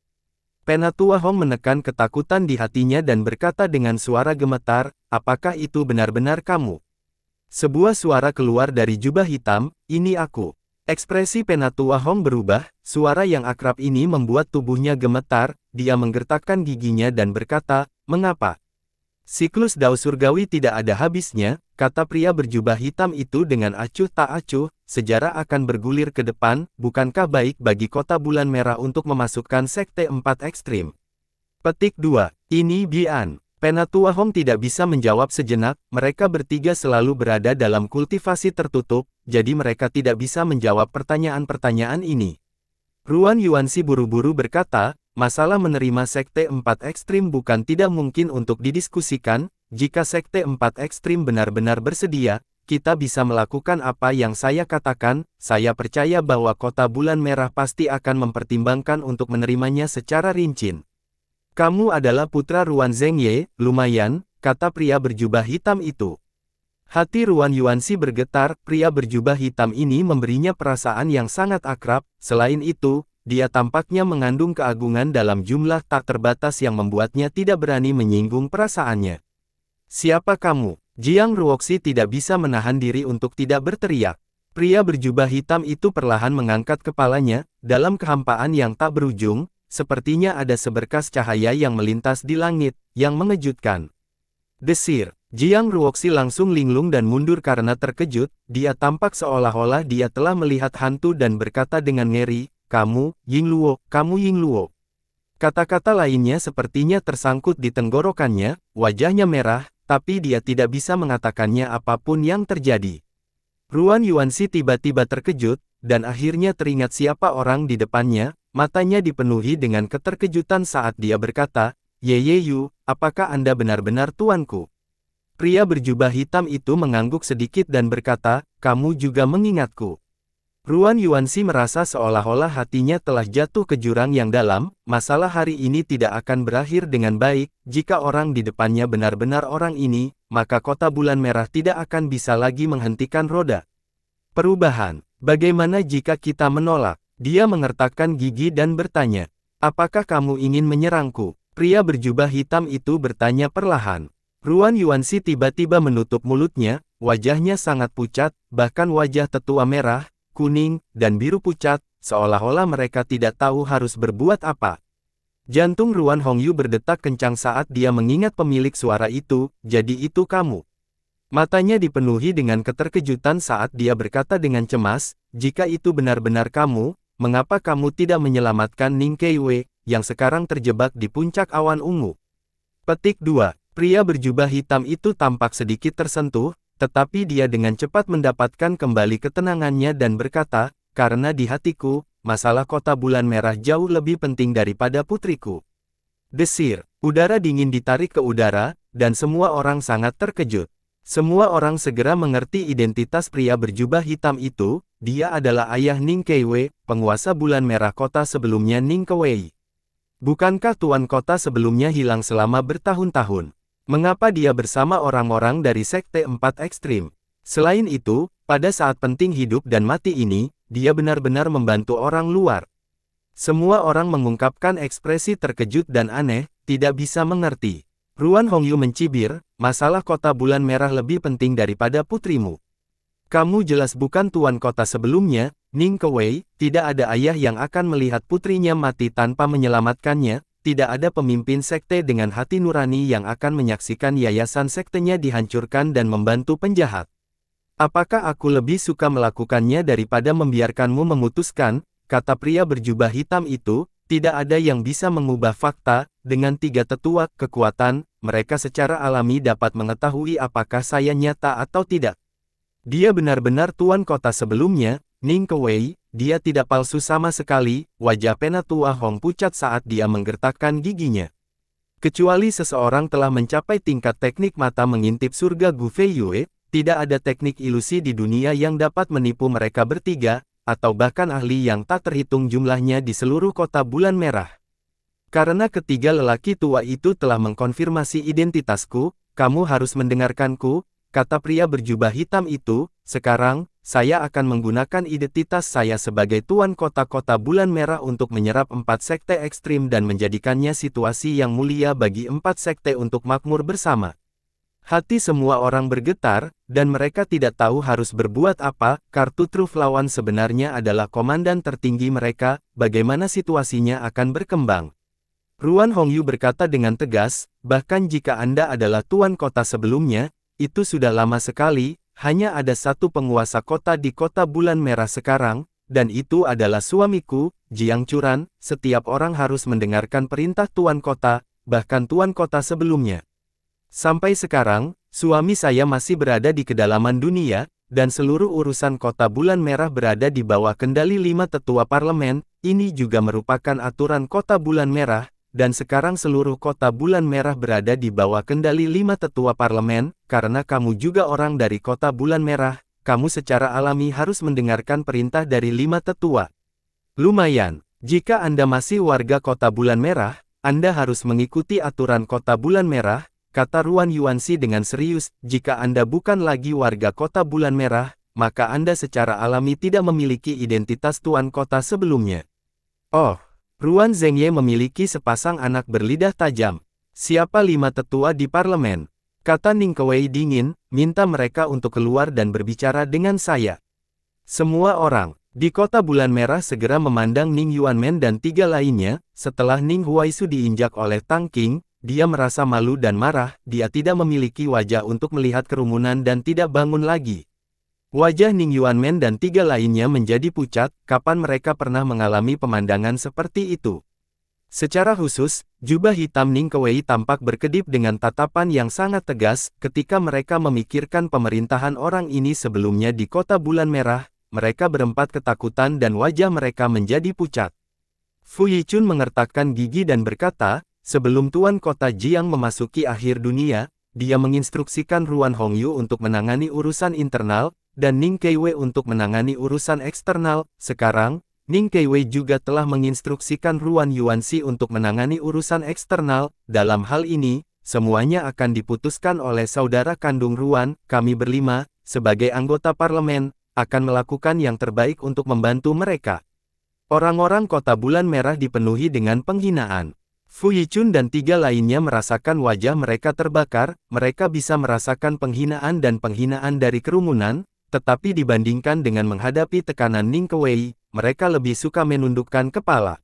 Penatua Hong menekan ketakutan di hatinya dan berkata dengan suara gemetar, apakah itu benar-benar kamu? Sebuah suara keluar dari jubah hitam, ini aku. Ekspresi Penatua Hong berubah, suara yang akrab ini membuat tubuhnya gemetar, dia menggertakkan giginya dan berkata, mengapa? Siklus Dao Surgawi tidak ada habisnya, kata pria berjubah hitam itu dengan acuh tak acuh, sejarah akan bergulir ke depan, bukankah baik bagi kota bulan merah untuk memasukkan sekte 4 ekstrim? Petik 2. Ini Bian. Penatua Hong tidak bisa menjawab sejenak, mereka bertiga selalu berada dalam kultivasi tertutup, jadi mereka tidak bisa menjawab pertanyaan-pertanyaan ini. Ruan Yuanxi buru-buru berkata, masalah menerima sekte 4 ekstrim bukan tidak mungkin untuk didiskusikan. Jika sekte 4 ekstrim benar-benar bersedia, kita bisa melakukan apa yang saya katakan. Saya percaya bahwa kota bulan merah pasti akan mempertimbangkan untuk menerimanya secara rinci. Kamu adalah putra Ruan Zhengye, lumayan, kata pria berjubah hitam itu. Hati Ruan Yuanxi bergetar, pria berjubah hitam ini memberinya perasaan yang sangat akrab. Selain itu, dia tampaknya mengandung keagungan dalam jumlah tak terbatas yang membuatnya tidak berani menyinggung perasaannya. Siapa kamu? Jiang Ruoxi tidak bisa menahan diri untuk tidak berteriak. Pria berjubah hitam itu perlahan mengangkat kepalanya, dalam kehampaan yang tak berujung, sepertinya ada seberkas cahaya yang melintas di langit, yang mengejutkan. Desir, Jiang Ruoxi langsung linglung dan mundur karena terkejut, dia tampak seolah-olah dia telah melihat hantu dan berkata dengan ngeri, kamu, Yingluo, kamu Yingluo. Kata-kata lainnya sepertinya tersangkut di tenggorokannya, wajahnya merah, tapi dia tidak bisa mengatakannya apapun yang terjadi. Ruan Yuanxi tiba-tiba terkejut, dan akhirnya teringat siapa orang di depannya, matanya dipenuhi dengan keterkejutan saat dia berkata, Ye Yu, apakah Anda benar-benar tuanku? Pria berjubah hitam itu mengangguk sedikit dan berkata, kamu juga mengingatku. Ruan Yuanxi merasa seolah-olah hatinya telah jatuh ke jurang yang dalam, masalah hari ini tidak akan berakhir dengan baik, jika orang di depannya benar-benar orang ini, maka kota bulan merah tidak akan bisa lagi menghentikan roda perubahan. Bagaimana jika kita menolak? Dia mengertakkan gigi dan bertanya, apakah kamu ingin menyerangku? Pria berjubah hitam itu bertanya perlahan. Ruan Yuanxi tiba-tiba menutup mulutnya, wajahnya sangat pucat, bahkan wajah tetua merah, kuning, dan biru pucat, seolah-olah mereka tidak tahu harus berbuat apa. Jantung Ruan Hongyu berdetak kencang saat dia mengingat pemilik suara itu, jadi itu kamu. Matanya dipenuhi dengan keterkejutan saat dia berkata dengan cemas, jika itu benar-benar kamu, mengapa kamu tidak menyelamatkan Ning Keiwei, yang sekarang terjebak di puncak awan ungu? Petik 2. Pria berjubah hitam itu tampak sedikit tersentuh, tetapi dia dengan cepat mendapatkan kembali ketenangannya dan berkata, karena di hatiku, masalah kota bulan merah jauh lebih penting daripada putriku. Desir, udara dingin ditarik ke udara, dan semua orang sangat terkejut. Semua orang segera mengerti identitas pria berjubah hitam itu, dia adalah ayah Ning Keiwei, penguasa bulan merah kota sebelumnya Ning Kewei. Bukankah tuan kota sebelumnya hilang selama bertahun-tahun? Mengapa dia bersama orang-orang dari sekte 4 ekstrim? Selain itu, pada saat penting hidup dan mati ini, dia benar-benar membantu orang luar. Semua orang mengungkapkan ekspresi terkejut dan aneh, tidak bisa mengerti. Ruan Hongyu mencibir, masalah kota bulan merah lebih penting daripada putrimu. Kamu jelas bukan tuan kota sebelumnya, Ning Kewei, tidak ada ayah yang akan melihat putrinya mati tanpa menyelamatkannya. Tidak ada pemimpin sekte dengan hati nurani yang akan menyaksikan yayasan sektenya dihancurkan dan membantu penjahat. Apakah aku lebih suka melakukannya daripada membiarkanmu memutuskan, kata pria berjubah hitam itu, tidak ada yang bisa mengubah fakta, dengan 3 tetua kekuatan, mereka secara alami dapat mengetahui apakah saya nyata atau tidak. Dia benar-benar tuan kota sebelumnya, Ning Kewei, dia tidak palsu sama sekali, wajah Penatua Hong pucat saat dia menggertakkan giginya. Kecuali seseorang telah mencapai tingkat teknik mata mengintip surga Gu Fei Yue, tidak ada teknik ilusi di dunia yang dapat menipu mereka bertiga, atau bahkan ahli yang tak terhitung jumlahnya di seluruh kota bulan merah. Karena ketiga lelaki tua itu telah mengkonfirmasi identitasku, kamu harus mendengarkanku, kata pria berjubah hitam itu, sekarang, saya akan menggunakan identitas saya sebagai tuan kota-kota bulan merah untuk menyerap 4 sekte ekstrim dan menjadikannya situasi yang mulia bagi 4 sekte untuk makmur bersama. Hati semua orang bergetar, dan mereka tidak tahu harus berbuat apa. Kartu truf lawan sebenarnya adalah komandan tertinggi mereka, bagaimana situasinya akan berkembang. Ruan Hongyu berkata dengan tegas, bahkan jika Anda adalah tuan kota sebelumnya, itu sudah lama sekali, hanya ada satu penguasa kota di kota bulan merah sekarang, dan itu adalah suamiku, Jiang Churan. Setiap orang harus mendengarkan perintah tuan kota, bahkan tuan kota sebelumnya. Sampai sekarang, suami saya masih berada di kedalaman dunia, dan seluruh urusan kota bulan merah berada di bawah kendali 5 tetua parlemen. Ini juga merupakan aturan kota bulan merah, dan sekarang seluruh kota bulan merah berada di bawah kendali 5 tetua parlemen. Karena kamu juga orang dari kota bulan merah, kamu secara alami harus mendengarkan perintah dari 5 tetua. Lumayan, jika Anda masih warga kota bulan merah, Anda harus mengikuti aturan kota bulan merah, kata Ruan Yuanxi dengan serius. Jika Anda bukan lagi warga kota bulan merah, maka Anda secara alami tidak memiliki identitas tuan kota sebelumnya. Oh, Ruan Zhengye memiliki sepasang anak berlidah tajam. Siapa 5 tetua di parlemen? Kata Ning Kewei dingin, minta mereka untuk keluar dan berbicara dengan saya. Semua orang di kota bulan merah segera memandang Ning Yuanmen dan 3 lainnya. Setelah Ning Huaisu diinjak oleh Tang Qing, dia merasa malu dan marah. Dia tidak memiliki wajah untuk melihat kerumunan dan tidak bangun lagi. Wajah Ning Yuanmen dan 3 lainnya menjadi pucat. Kapan mereka pernah mengalami pemandangan seperti itu? Secara khusus, jubah hitam Ning Kewei tampak berkedip dengan tatapan yang sangat tegas. Ketika mereka memikirkan pemerintahan orang ini sebelumnya di kota bulan merah, mereka berempat ketakutan dan wajah mereka menjadi pucat. Fu Yichun mengertakkan gigi dan berkata, sebelum tuan kota Jiang memasuki akhir dunia, dia menginstruksikan Ruan Hongyu untuk menangani urusan internal, dan Ning Keiwei untuk menangani urusan eksternal. Sekarang, Ning Keiwei juga telah menginstruksikan Ruan Yuanxi untuk menangani urusan eksternal. Dalam hal ini, semuanya akan diputuskan oleh saudara kandung Ruan. Kami berlima, sebagai anggota parlemen, akan melakukan yang terbaik untuk membantu mereka. Orang-orang kota bulan merah dipenuhi dengan penghinaan. Fu Yichun dan 3 lainnya merasakan wajah mereka terbakar. Mereka bisa merasakan penghinaan dan penghinaan dari kerumunan, tetapi dibandingkan dengan menghadapi tekanan Ning Kewei, mereka lebih suka menundukkan kepala.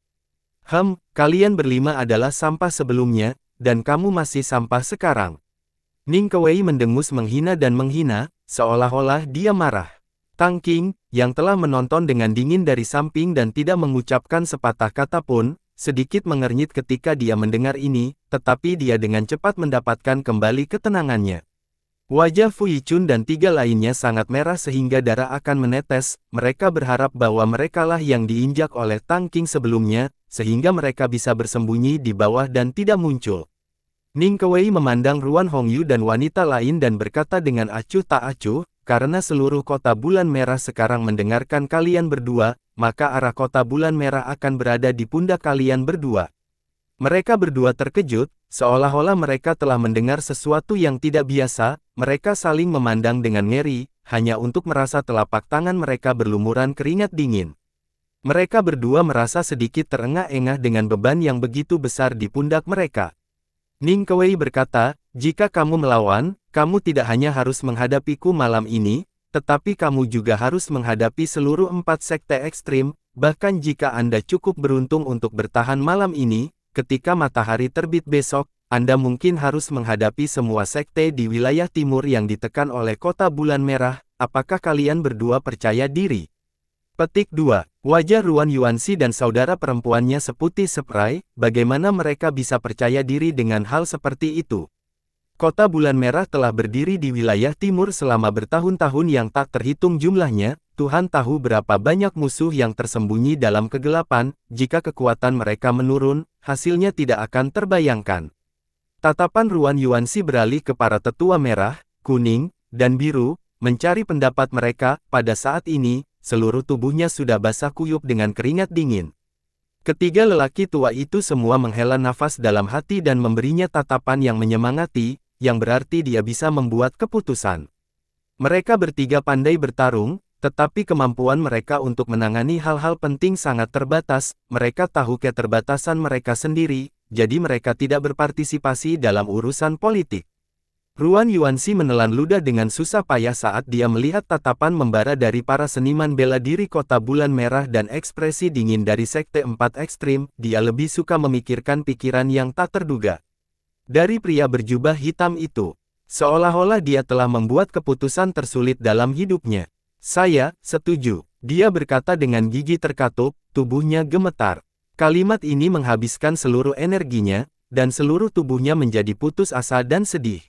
Kalian berlima adalah sampah sebelumnya, dan kamu masih sampah sekarang. Ning Kewei mendengus menghina dan menghina, seolah-olah dia marah. Tang Qing, yang telah menonton dengan dingin dari samping dan tidak mengucapkan sepatah kata pun, sedikit mengernyit ketika dia mendengar ini, tetapi dia dengan cepat mendapatkan kembali ketenangannya. Wajah Fu Yichun dan 3 lainnya sangat merah sehingga darah akan menetes. Mereka berharap bahwa merekalah yang diinjak oleh Tang Qing sebelumnya, sehingga mereka bisa bersembunyi di bawah dan tidak muncul. Ning Kewei memandang Ruan Hongyu dan wanita lain dan berkata dengan acuh tak acuh, karena seluruh kota bulan merah sekarang mendengarkan kalian berdua, maka arah kota bulan merah akan berada di pundak kalian berdua. Mereka berdua terkejut, seolah-olah mereka telah mendengar sesuatu yang tidak biasa. Mereka saling memandang dengan ngeri, hanya untuk merasa telapak tangan mereka berlumuran keringat dingin. Mereka berdua merasa sedikit terengah-engah dengan beban yang begitu besar di pundak mereka. Ning Kewei berkata, jika kamu melawan, kamu tidak hanya harus menghadapiku malam ini, tetapi kamu juga harus menghadapi seluruh 4 sekte ekstrim. Bahkan jika Anda cukup beruntung untuk bertahan malam ini, ketika matahari terbit besok, Anda mungkin harus menghadapi semua sekte di wilayah timur yang ditekan oleh kota bulan merah. Apakah kalian berdua percaya diri? Petik 2. Wajah Ruan Yuanxi dan saudara perempuannya seputih seprai. Bagaimana mereka bisa percaya diri dengan hal seperti itu? Kota bulan merah telah berdiri di wilayah timur selama bertahun-tahun yang tak terhitung jumlahnya. Tuhan tahu berapa banyak musuh yang tersembunyi dalam kegelapan. Jika kekuatan mereka menurun, hasilnya tidak akan terbayangkan. Tatapan Ruan Yuanxi beralih ke para tetua merah, kuning, dan biru, mencari pendapat mereka. Pada saat ini, seluruh tubuhnya sudah basah kuyup dengan keringat dingin. Ketiga lelaki tua itu semua menghela nafas dalam hati dan memberinya tatapan yang menyemangati, yang berarti dia bisa membuat keputusan. Mereka bertiga pandai bertarung, tetapi kemampuan mereka untuk menangani hal-hal penting sangat terbatas. Mereka tahu keterbatasan mereka sendiri, jadi mereka tidak berpartisipasi dalam urusan politik. Ruan Yuanxi menelan ludah dengan susah payah saat dia melihat tatapan membara dari para seniman bela diri kota bulan merah dan ekspresi dingin dari sekte 4 ekstrim. Dia lebih suka memikirkan pikiran yang tak terduga dari pria berjubah hitam itu. Seolah-olah dia telah membuat keputusan tersulit dalam hidupnya. Saya setuju, dia berkata dengan gigi terkatup, tubuhnya gemetar. Kalimat ini menghabiskan seluruh energinya, dan seluruh tubuhnya menjadi putus asa dan sedih.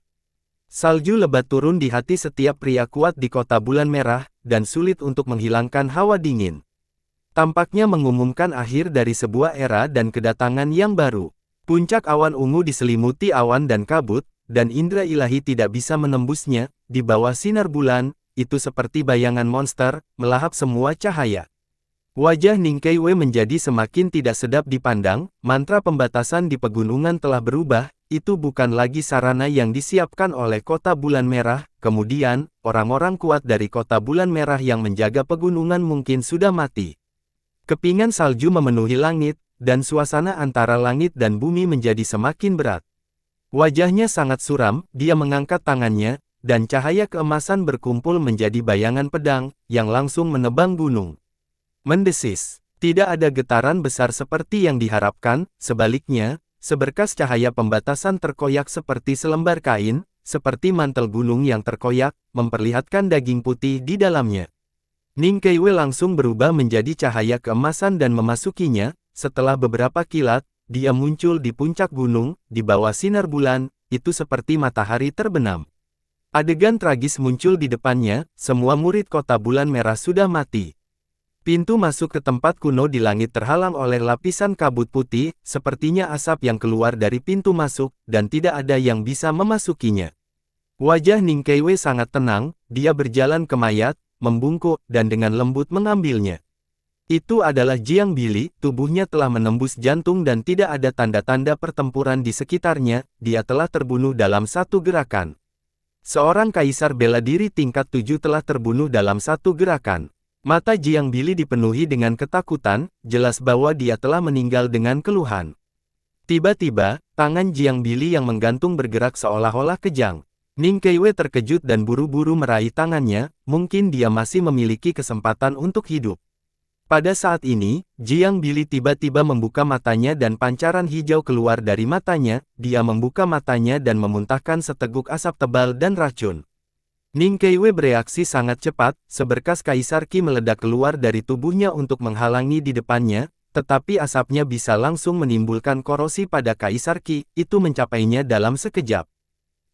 Salju lebat turun di hati setiap pria kuat di kota bulan merah, dan sulit untuk menghilangkan hawa dingin. Tampaknya mengumumkan akhir dari sebuah era dan kedatangan yang baru. Puncak awan ungu diselimuti awan dan kabut, dan indera ilahi tidak bisa menembusnya. Di bawah sinar bulan, itu seperti bayangan monster, melahap semua cahaya. Wajah Ning Keiwei menjadi semakin tidak sedap dipandang, mantra pembatasan di pegunungan telah berubah, itu bukan lagi sarana yang disiapkan oleh kota bulan merah. Kemudian, orang-orang kuat dari kota bulan merah yang menjaga pegunungan mungkin sudah mati. Kepingan salju memenuhi langit, dan suasana antara langit dan bumi menjadi semakin berat. Wajahnya sangat suram, dia mengangkat tangannya, dan cahaya keemasan berkumpul menjadi bayangan pedang, yang langsung menebang gunung. Mendesis. Tidak ada getaran besar seperti yang diharapkan, sebaliknya, seberkas cahaya pembatasan terkoyak seperti selembar kain, seperti mantel gunung yang terkoyak, memperlihatkan daging putih di dalamnya. Ning Keiwei langsung berubah menjadi cahaya keemasan dan memasukinya. Setelah beberapa kilat, dia muncul di puncak gunung, di bawah sinar bulan, itu seperti matahari terbenam. Adegan tragis muncul di depannya, semua murid kota bulan merah sudah mati. Pintu masuk ke tempat kuno di langit terhalang oleh lapisan kabut putih, sepertinya asap yang keluar dari pintu masuk, dan tidak ada yang bisa memasukinya. Wajah Ning Keiwei sangat tenang, dia berjalan ke mayat, membungkuk, dan dengan lembut mengambilnya. Itu adalah Jiang Bili, tubuhnya telah menembus jantung dan tidak ada tanda-tanda pertempuran di sekitarnya, dia telah terbunuh dalam satu gerakan. Seorang kaisar bela diri tingkat 7 telah terbunuh dalam satu gerakan. Mata Jiang Bili dipenuhi dengan ketakutan, jelas bahwa dia telah meninggal dengan keluhan. Tiba-tiba, tangan Jiang Bili yang menggantung bergerak seolah-olah kejang. Ning Keiwei terkejut dan buru-buru meraih tangannya, mungkin dia masih memiliki kesempatan untuk hidup. Pada saat ini, Jiang Bili tiba-tiba membuka matanya dan pancaran hijau keluar dari matanya, dia membuka matanya dan memuntahkan seteguk asap tebal dan racun. Ning Keiwei bereaksi sangat cepat, seberkas kaisar Qi meledak keluar dari tubuhnya untuk menghalangi di depannya, tetapi asapnya bisa langsung menimbulkan korosi pada kaisar Qi, itu mencapainya dalam sekejap.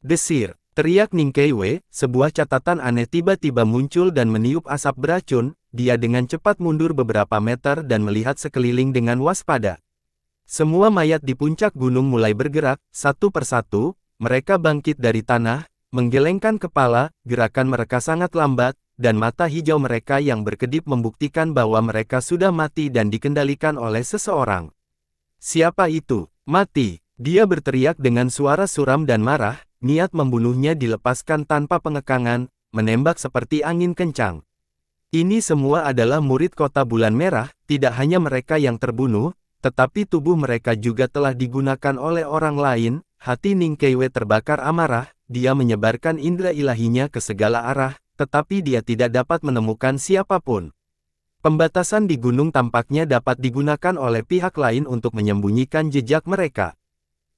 Desir, teriak Ning Keiwei, sebuah catatan aneh tiba-tiba muncul dan meniup asap beracun. Dia dengan cepat mundur beberapa meter dan melihat sekeliling dengan waspada. Semua mayat di puncak gunung mulai bergerak, satu persatu, mereka bangkit dari tanah, menggelengkan kepala, gerakan mereka sangat lambat, dan mata hijau mereka yang berkedip membuktikan bahwa mereka sudah mati dan dikendalikan oleh seseorang. Siapa itu? Mati! Dia berteriak dengan suara suram dan marah, niat membunuhnya dilepaskan tanpa pengekangan, menembak seperti angin kencang. Ini semua adalah murid kota bulan merah, tidak hanya mereka yang terbunuh, tetapi tubuh mereka juga telah digunakan oleh orang lain. Hati Ning Keiwei terbakar amarah, dia menyebarkan indera ilahinya ke segala arah, tetapi dia tidak dapat menemukan siapapun. Pembatasan di gunung tampaknya dapat digunakan oleh pihak lain untuk menyembunyikan jejak mereka.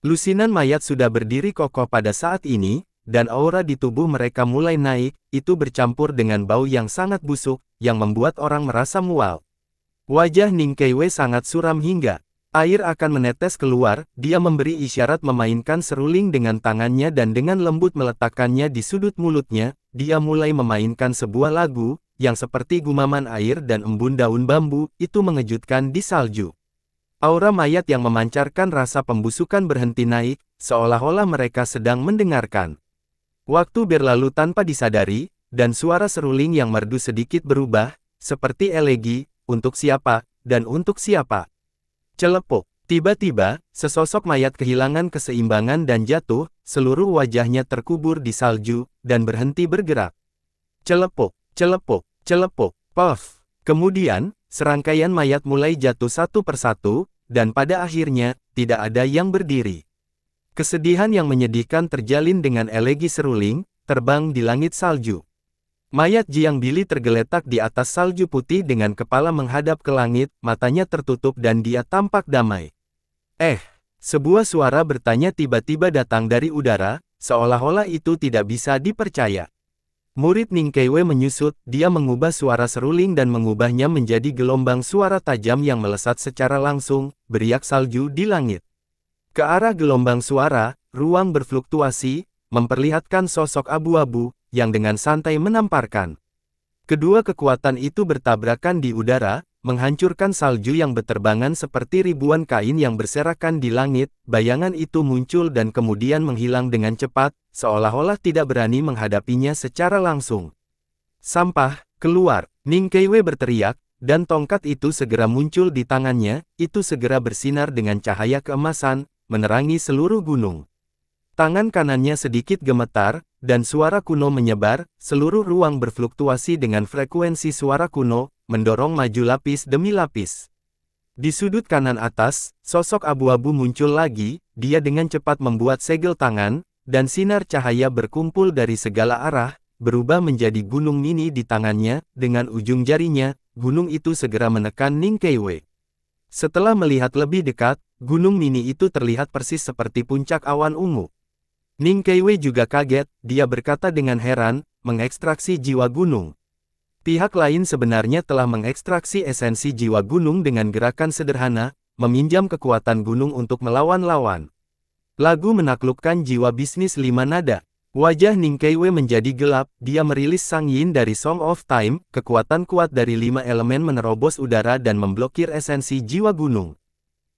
Lusinan mayat sudah berdiri kokoh pada saat ini, dan aura di tubuh mereka mulai naik, itu bercampur dengan bau yang sangat busuk, yang membuat orang merasa mual. Wajah Ning Keiwei sangat suram hingga air akan menetes keluar, dia memberi isyarat memainkan seruling dengan tangannya dan dengan lembut meletakkannya di sudut mulutnya, dia mulai memainkan sebuah lagu, yang seperti gumaman air dan embun daun bambu, itu mengejutkan di salju. Aura mayat yang memancarkan rasa pembusukan berhenti naik, seolah-olah mereka sedang mendengarkan. Waktu berlalu tanpa disadari, dan suara seruling yang merdu sedikit berubah, seperti elegi, untuk siapa, dan untuk siapa. Celepuk. Tiba-tiba, sesosok mayat kehilangan keseimbangan dan jatuh, seluruh wajahnya terkubur di salju, dan berhenti bergerak. Celepuk, celepuk, celepuk, puff. Kemudian, serangkaian mayat mulai jatuh satu persatu, dan pada akhirnya, tidak ada yang berdiri. Kesedihan yang menyedihkan terjalin dengan elegi seruling, terbang di langit salju. Mayat Jiang Bili tergeletak di atas salju putih dengan kepala menghadap ke langit, matanya tertutup dan dia tampak damai. Sebuah suara bertanya tiba-tiba datang dari udara, seolah-olah itu tidak bisa dipercaya. Murid Ning Keiwei menyusut, dia mengubah suara seruling dan mengubahnya menjadi gelombang suara tajam yang melesat secara langsung, beriak salju di langit. Ke arah gelombang suara, ruang berfluktuasi, memperlihatkan sosok abu-abu, yang dengan santai menamparkan. Kedua kekuatan itu bertabrakan di udara, menghancurkan salju yang berterbangan seperti ribuan kain yang berserakan di langit. Bayangan itu muncul dan kemudian menghilang dengan cepat, seolah-olah tidak berani menghadapinya secara langsung. Sampah, keluar! Ning Keiwei berteriak, dan tongkat itu segera muncul di tangannya, itu segera bersinar dengan cahaya keemasan, menerangi seluruh gunung. Tangan kanannya sedikit gemetar, dan suara kuno menyebar, seluruh ruang berfluktuasi dengan frekuensi suara kuno, mendorong maju lapis demi lapis. Di sudut kanan atas, sosok abu-abu muncul lagi, dia dengan cepat membuat segel tangan, dan sinar cahaya berkumpul dari segala arah, berubah menjadi gunung mini di tangannya, dengan ujung jarinya, gunung itu segera menekan Ning Keiwei. Setelah melihat lebih dekat, gunung mini itu terlihat persis seperti puncak awan ungu. Ning Keiwei juga kaget, dia berkata dengan heran, mengekstraksi jiwa gunung. Pihak lain sebenarnya telah mengekstraksi esensi jiwa gunung dengan gerakan sederhana, meminjam kekuatan gunung untuk melawan lawan. Lagu menaklukkan jiwa bisnis 5 nada. Wajah Ning Keiwei menjadi gelap, dia merilis Sang Yin dari Song of Time, kekuatan kuat dari 5 elemen menerobos udara dan memblokir esensi jiwa gunung.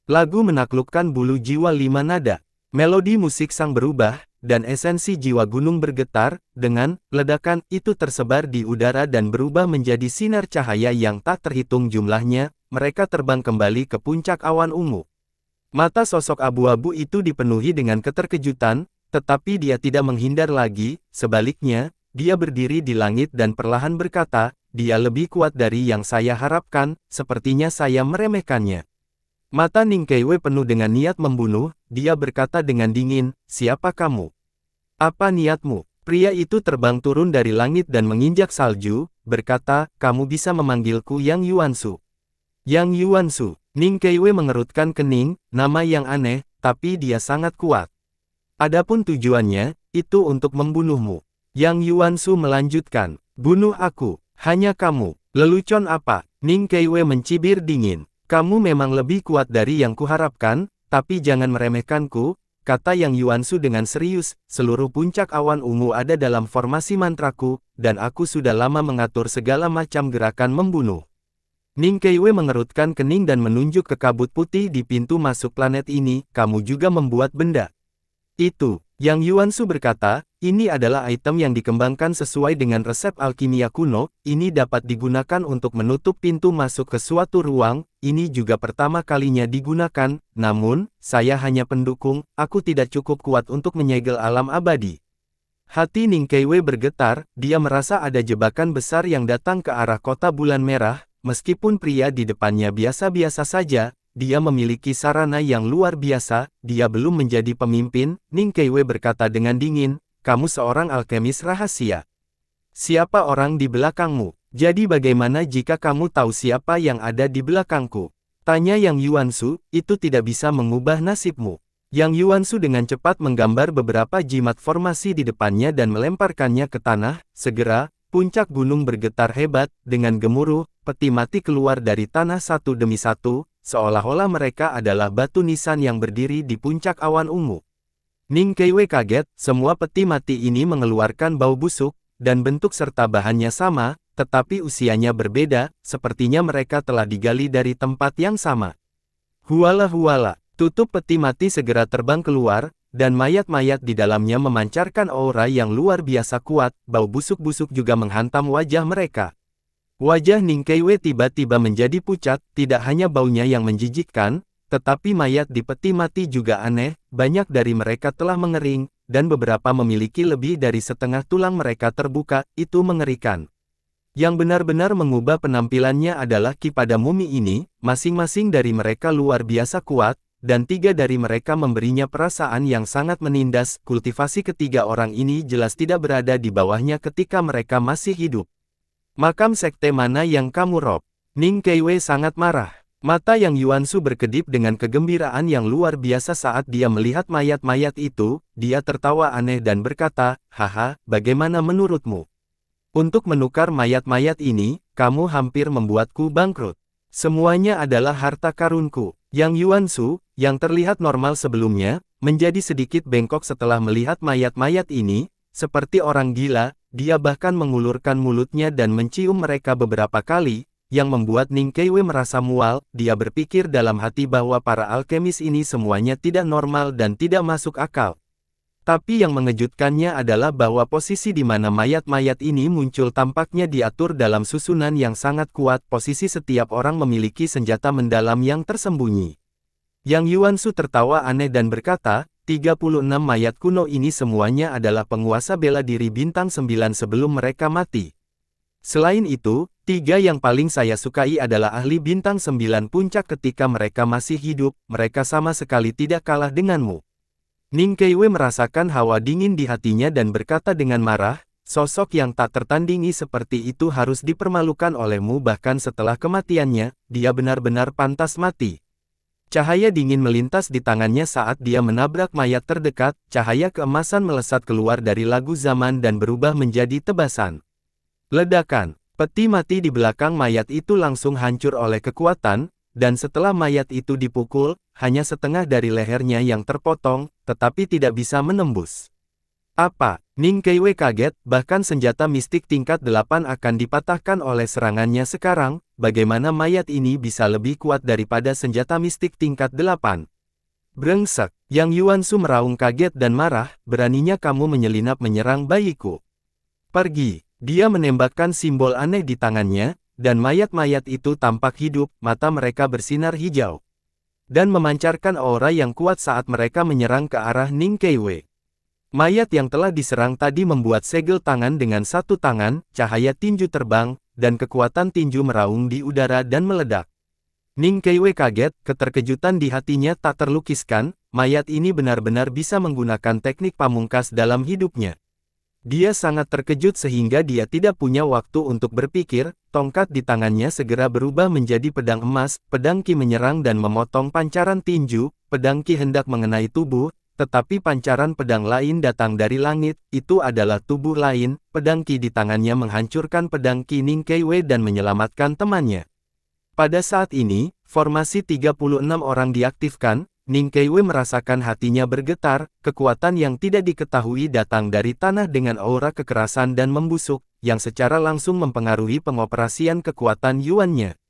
Lagu menaklukkan bulu jiwa 5 nada. Melodi musik sang berubah, dan esensi jiwa gunung bergetar, dengan ledakan itu tersebar di udara dan berubah menjadi sinar cahaya yang tak terhitung jumlahnya, mereka terbang kembali ke puncak awan ungu. Mata sosok abu-abu itu dipenuhi dengan keterkejutan, tetapi dia tidak menghindar lagi, sebaliknya, dia berdiri di langit dan perlahan berkata, dia lebih kuat dari yang saya harapkan, sepertinya saya meremehkannya. Mata Ning Keiwei penuh dengan niat membunuh, dia berkata dengan dingin, siapa kamu? Apa niatmu? Pria itu terbang turun dari langit dan menginjak salju, berkata, kamu bisa memanggilku Yang Yuansu. Yang Yuansu. Ning Keiwei mengerutkan kening, nama yang aneh, tapi dia sangat kuat. Adapun tujuannya, itu untuk membunuhmu. Yang Yuansu melanjutkan, bunuh aku, hanya kamu. Lelucon apa? Ning Keiwei mencibir dingin. Kamu memang lebih kuat dari yang kuharapkan, tapi jangan meremehkanku, kata Yang Yuansu dengan serius, seluruh puncak awan ungu ada dalam formasi mantraku, dan aku sudah lama mengatur segala macam gerakan membunuh. Ning Keiwei mengerutkan kening dan menunjuk ke kabut putih di pintu masuk planet ini, kamu juga membuat benda. Itu, Yang Yuansu berkata, ini adalah item yang dikembangkan sesuai dengan resep alkimia kuno, ini dapat digunakan untuk menutup pintu masuk ke suatu ruang, ini juga pertama kalinya digunakan, namun, saya hanya pendukung, aku tidak cukup kuat untuk menyegel alam abadi. Hati Ning Keiwei bergetar, dia merasa ada jebakan besar yang datang ke arah kota bulan merah, meskipun pria di depannya biasa-biasa saja, dia memiliki sarana yang luar biasa, dia belum menjadi pemimpin, Ning Keiwei berkata dengan dingin, kamu seorang alkemis rahasia. Siapa orang di belakangmu? Jadi bagaimana jika kamu tahu siapa yang ada di belakangku? Tanya Yang Yuansu, itu tidak bisa mengubah nasibmu. Yang Yuansu dengan cepat menggambar beberapa jimat formasi di depannya dan melemparkannya ke tanah, segera, puncak gunung bergetar hebat, dengan gemuruh, peti mati keluar dari tanah satu demi satu, seolah-olah mereka adalah batu nisan yang berdiri di puncak awan ungu. Ning Keiwei kaget, semua peti mati ini mengeluarkan bau busuk, dan bentuk serta bahannya sama, tetapi usianya berbeda, sepertinya mereka telah digali dari tempat yang sama. Huala, tutup peti mati segera terbang keluar, dan mayat-mayat di dalamnya memancarkan aura yang luar biasa kuat, bau busuk-busuk juga menghantam wajah mereka. Wajah Ning Keiwei tiba-tiba menjadi pucat, tidak hanya baunya yang menjijikkan, tetapi mayat di peti mati juga aneh, banyak dari mereka telah mengering, dan beberapa memiliki lebih dari setengah tulang mereka terbuka, itu mengerikan. Yang benar-benar mengubah penampilannya adalah Ki pada mumi ini, masing-masing dari mereka luar biasa kuat, dan 3 dari mereka memberinya perasaan yang sangat menindas, kultivasi ketiga orang ini jelas tidak berada di bawahnya ketika mereka masih hidup. Makam sekte mana yang kamu rob? Ning Keiwei sangat marah. Mata Yang Yuansu berkedip dengan kegembiraan yang luar biasa saat dia melihat mayat-mayat itu. Dia tertawa aneh dan berkata, "Haha, bagaimana menurutmu? Untuk menukar mayat-mayat ini, kamu hampir membuatku bangkrut. Semuanya adalah harta karunku." Yang Yuansu, yang terlihat normal sebelumnya, menjadi sedikit bengkok setelah melihat mayat-mayat ini. Seperti orang gila, dia bahkan mengulurkan mulutnya dan mencium mereka beberapa kali, yang membuat Ning Keiwei merasa mual. Dia berpikir dalam hati bahwa para alkemis ini semuanya tidak normal dan tidak masuk akal. Tapi yang mengejutkannya adalah bahwa posisi di mana mayat-mayat ini muncul tampaknya diatur dalam susunan yang sangat kuat. Posisi setiap orang memiliki senjata mendalam yang tersembunyi. Yang Yuansu tertawa aneh dan berkata, 36 mayat kuno ini semuanya adalah penguasa bela diri bintang 9 sebelum mereka mati. Selain itu, 3 yang paling saya sukai adalah ahli bintang 9 puncak ketika mereka masih hidup. Mereka sama sekali tidak kalah denganmu. Ning Keiwei merasakan hawa dingin di hatinya dan berkata dengan marah, "Sosok yang tak tertandingi seperti itu harus dipermalukan olehmu. Bahkan setelah kematiannya, dia benar-benar pantas mati." Cahaya dingin melintas di tangannya saat dia menabrak mayat terdekat. Cahaya keemasan melesat keluar dari lagu zaman dan berubah menjadi tebasan. Ledakan. Peti mati di belakang mayat itu langsung hancur oleh kekuatan, dan setelah mayat itu dipukul, hanya setengah dari lehernya yang terpotong, tetapi tidak bisa menembus. Apa? Ning Keiwei kaget, bahkan senjata mistik tingkat 8 akan dipatahkan oleh serangannya sekarang. Bagaimana mayat ini bisa lebih kuat daripada senjata mistik tingkat 8? Brengsek. Yang Yuansu meraung kaget dan marah, "Beraninya kamu menyelinap menyerang bayiku? Pergi." Dia menembakkan simbol aneh di tangannya, dan mayat-mayat itu tampak hidup. Mata mereka bersinar hijau dan memancarkan aura yang kuat saat mereka menyerang ke arah Ning Keiwei. Mayat yang telah diserang tadi membuat segel tangan dengan satu tangan. Cahaya tinju terbang, dan kekuatan tinju meraung di udara dan meledak. Ning Keiwei kaget, keterkejutan di hatinya tak terlukiskan. Mayat ini benar-benar bisa menggunakan teknik pamungkas dalam hidupnya. Dia sangat terkejut sehingga dia tidak punya waktu untuk berpikir. Tongkat di tangannya segera berubah menjadi pedang emas. Pedang Qi menyerang dan memotong pancaran tinju. Pedang Qi hendak mengenai tubuh, tetapi pancaran pedang lain datang dari langit. Itu adalah tubuh lain. Pedang Qi di tangannya menghancurkan pedang Qi Ning Keiwei dan menyelamatkan temannya. Pada saat ini, formasi 36 orang diaktifkan. Ning Keiwei merasakan hatinya bergetar. Kekuatan yang tidak diketahui datang dari tanah dengan aura kekerasan dan membusuk, yang secara langsung mempengaruhi pengoperasian kekuatan Yuannya.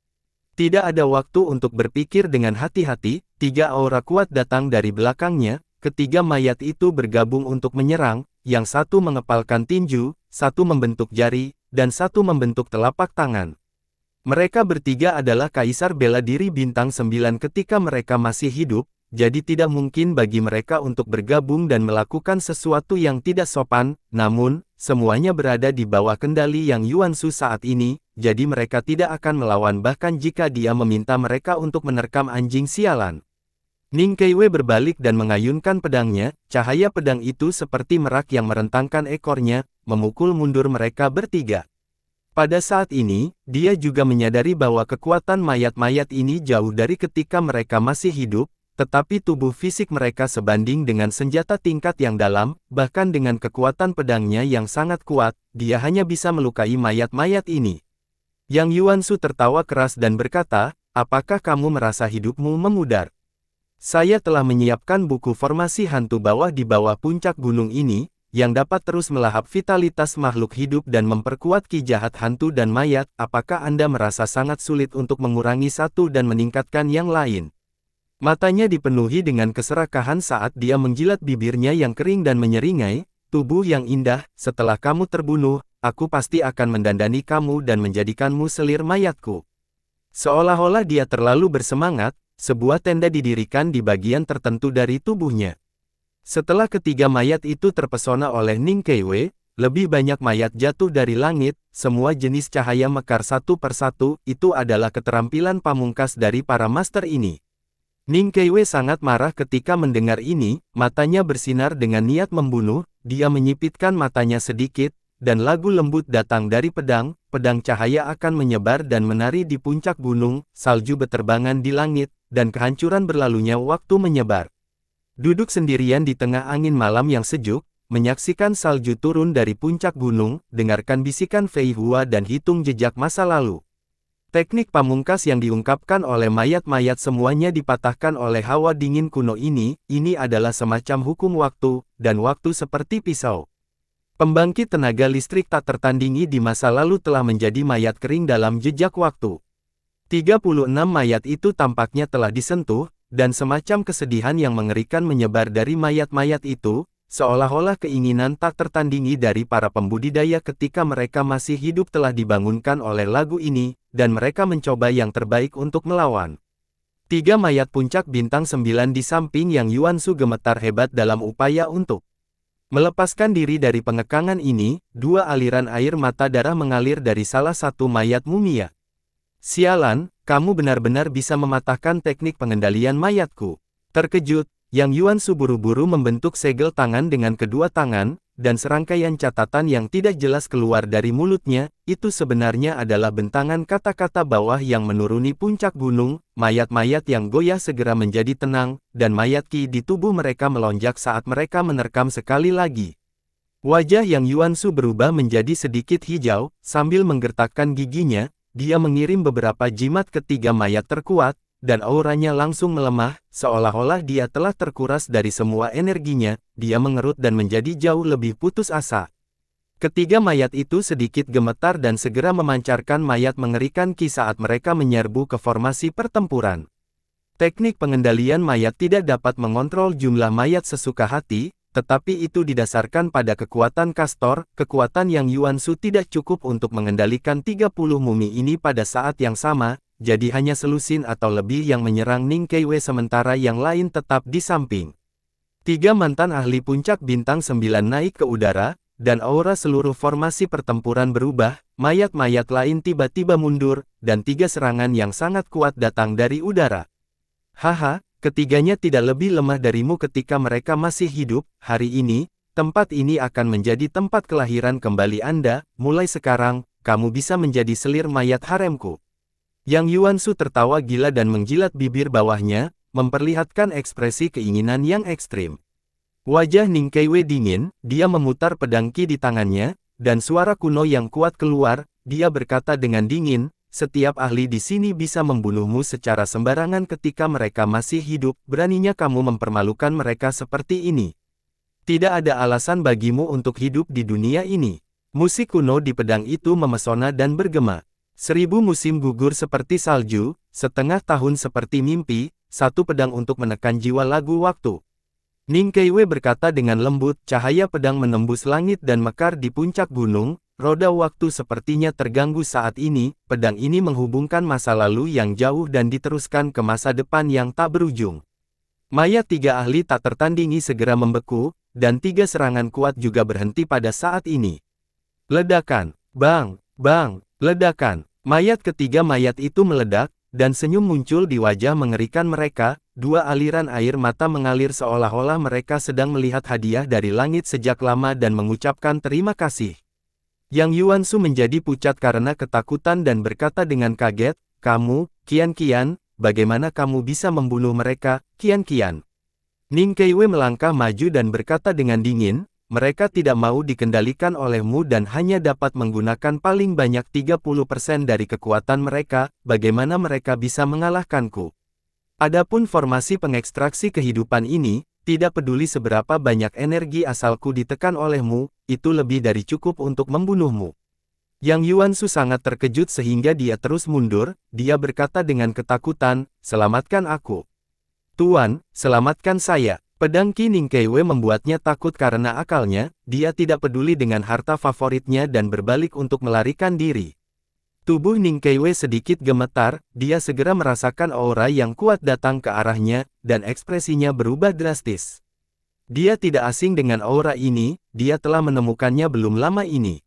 Tidak ada waktu untuk berpikir dengan hati-hati. 3 aura kuat datang dari belakangnya. Ketiga mayat itu bergabung untuk menyerang. Yang satu mengepalkan tinju, satu membentuk jari, dan satu membentuk telapak tangan. Mereka bertiga adalah kaisar bela diri bintang 9 ketika mereka masih hidup. Jadi tidak mungkin bagi mereka untuk bergabung dan melakukan sesuatu yang tidak sopan. Namun, semuanya berada di bawah kendali Yang Yuansu saat ini, jadi mereka tidak akan melawan bahkan jika dia meminta mereka untuk menerkam anjing sialan. Ning Keiwei berbalik dan mengayunkan pedangnya. Cahaya pedang itu seperti merak yang merentangkan ekornya, memukul mundur mereka bertiga. Pada saat ini, dia juga menyadari bahwa kekuatan mayat-mayat ini jauh dari ketika mereka masih hidup. Tetapi tubuh fisik mereka sebanding dengan senjata tingkat yang dalam. Bahkan dengan kekuatan pedangnya yang sangat kuat, dia hanya bisa melukai mayat-mayat ini. Yang Yuansu tertawa keras dan berkata, "Apakah kamu merasa hidupmu memudar? Saya telah menyiapkan buku formasi hantu bawah di bawah puncak gunung ini, yang dapat terus melahap vitalitas makhluk hidup dan memperkuat ki jahat hantu dan mayat. Apakah Anda merasa sangat sulit untuk mengurangi satu dan meningkatkan yang lain?" Matanya dipenuhi dengan keserakahan saat dia menjilat bibirnya yang kering dan menyeringai. "Tubuh yang indah, setelah kamu terbunuh, aku pasti akan mendandani kamu dan menjadikanmu selir mayatku." Seolah-olah dia terlalu bersemangat, sebuah tenda didirikan di bagian tertentu dari tubuhnya. Setelah ketiga mayat itu terpesona oleh Ning Keiwei, lebih banyak mayat jatuh dari langit. Semua jenis cahaya mekar satu persatu. Itu adalah keterampilan pamungkas dari para master ini. Ning Keiwei sangat marah ketika mendengar ini. Matanya bersinar dengan niat membunuh. Dia menyipitkan matanya sedikit, dan lagu lembut datang dari pedang, pedang cahaya akan menyebar dan menari di puncak gunung, salju beterbangan di langit, dan kehancuran berlalunya waktu menyebar. Duduk sendirian di tengah angin malam yang sejuk, menyaksikan salju turun dari puncak gunung, dengarkan bisikan Fei Hua dan hitung jejak masa lalu. Teknik pamungkas yang diungkapkan oleh mayat-mayat semuanya dipatahkan oleh hawa dingin kuno ini adalah semacam hukum waktu, dan waktu seperti pisau. Pembangkit tenaga listrik tak tertandingi di masa lalu telah menjadi mayat kering dalam jejak waktu. 36 mayat itu tampaknya telah disentuh, dan semacam kesedihan yang mengerikan menyebar dari mayat-mayat itu, seolah-olah keinginan tak tertandingi dari para pembudidaya ketika mereka masih hidup telah dibangunkan oleh lagu ini, dan mereka mencoba yang terbaik untuk melawan. 3 mayat puncak bintang 9 di samping Yang Yuansu gemetar hebat dalam upaya untuk melepaskan diri dari pengekangan ini. 2 aliran air mata darah mengalir dari salah satu mayat mumia. Sialan, kamu benar-benar bisa mematahkan teknik pengendalian mayatku. Terkejut, Yang Yuansu buru-buru membentuk segel tangan dengan kedua tangan, dan serangkaian catatan yang tidak jelas keluar dari mulutnya. Itu sebenarnya adalah bentangan kata-kata bawah yang menuruni puncak gunung. Mayat-mayat yang goyah segera menjadi tenang, dan mayat ki di tubuh mereka melonjak saat mereka menerkam sekali lagi. Wajah Yang Yuansu berubah menjadi sedikit hijau, sambil menggertakkan giginya, dia mengirim beberapa jimat ke 3 mayat terkuat, dan auranya langsung melemah, seolah-olah dia telah terkuras dari semua energinya. Dia mengerut dan menjadi jauh lebih putus asa. Ketiga mayat itu sedikit gemetar dan segera memancarkan mayat mengerikan ki saat mereka menyerbu ke formasi pertempuran. Teknik pengendalian mayat tidak dapat mengontrol jumlah mayat sesuka hati, tetapi itu didasarkan pada kekuatan Castor. Kekuatan Yang Yuansu tidak cukup untuk mengendalikan 30 mumi ini pada saat yang sama, jadi hanya selusin atau lebih yang menyerang Ning Keiwei sementara yang lain tetap di samping. 3 mantan ahli puncak bintang 9 naik ke udara, dan aura seluruh formasi pertempuran berubah. Mayat-mayat lain tiba-tiba mundur, dan 3 serangan yang sangat kuat datang dari udara. Haha, ketiganya tidak lebih lemah darimu ketika mereka masih hidup. Hari ini, tempat ini akan menjadi tempat kelahiran kembali Anda. Mulai sekarang, kamu bisa menjadi selir mayat haremku. Yang Yuansu tertawa gila dan menjilat bibir bawahnya, memperlihatkan ekspresi keinginan yang ekstrim. Wajah Ning Keiwei dingin, dia memutar pedang ki di tangannya, dan suara kuno yang kuat keluar. Dia berkata dengan dingin, setiap ahli di sini bisa membunuhmu secara sembarangan ketika mereka masih hidup. Beraninya kamu mempermalukan mereka seperti ini. Tidak ada alasan bagimu untuk hidup di dunia ini. Musik kuno di pedang itu memesona dan bergema. 1000 musim gugur seperti salju, setengah tahun seperti mimpi, 1 pedang untuk menekan jiwa lagu waktu. Ning Keiwei berkata dengan lembut, cahaya pedang menembus langit dan mekar di puncak gunung. Roda waktu sepertinya terganggu saat ini. Pedang ini menghubungkan masa lalu yang jauh dan diteruskan ke masa depan yang tak berujung. Mayat 3 ahli tak tertandingi segera membeku, dan 3 serangan kuat juga berhenti pada saat ini. Ledakan, bang, bang, ledakan. Mayat ketiga mayat itu meledak, dan senyum muncul di wajah mengerikan mereka. 2 aliran air mata mengalir seolah-olah mereka sedang melihat hadiah dari langit sejak lama dan mengucapkan terima kasih. Yang Yuansu menjadi pucat karena ketakutan dan berkata dengan kaget, kamu, Qian, bagaimana kamu bisa membunuh mereka, Qian? Ning Keiwei melangkah maju dan berkata dengan dingin, mereka tidak mau dikendalikan olehmu dan hanya dapat menggunakan paling banyak 30% dari kekuatan mereka. Bagaimana mereka bisa mengalahkanku? Adapun formasi pengekstraksi kehidupan ini, tidak peduli seberapa banyak energi asalku ditekan olehmu, itu lebih dari cukup untuk membunuhmu. Yang Yuansu sangat terkejut sehingga dia terus mundur. Dia berkata dengan ketakutan, selamatkan aku. Tuan, selamatkan saya. Pedang Qi Ning Keiwei membuatnya takut karena akalnya. Dia tidak peduli dengan harta favoritnya dan berbalik untuk melarikan diri. Tubuh Ning Keiwei sedikit gemetar, dia segera merasakan aura yang kuat datang ke arahnya, dan ekspresinya berubah drastis. Dia tidak asing dengan aura ini, dia telah menemukannya belum lama ini.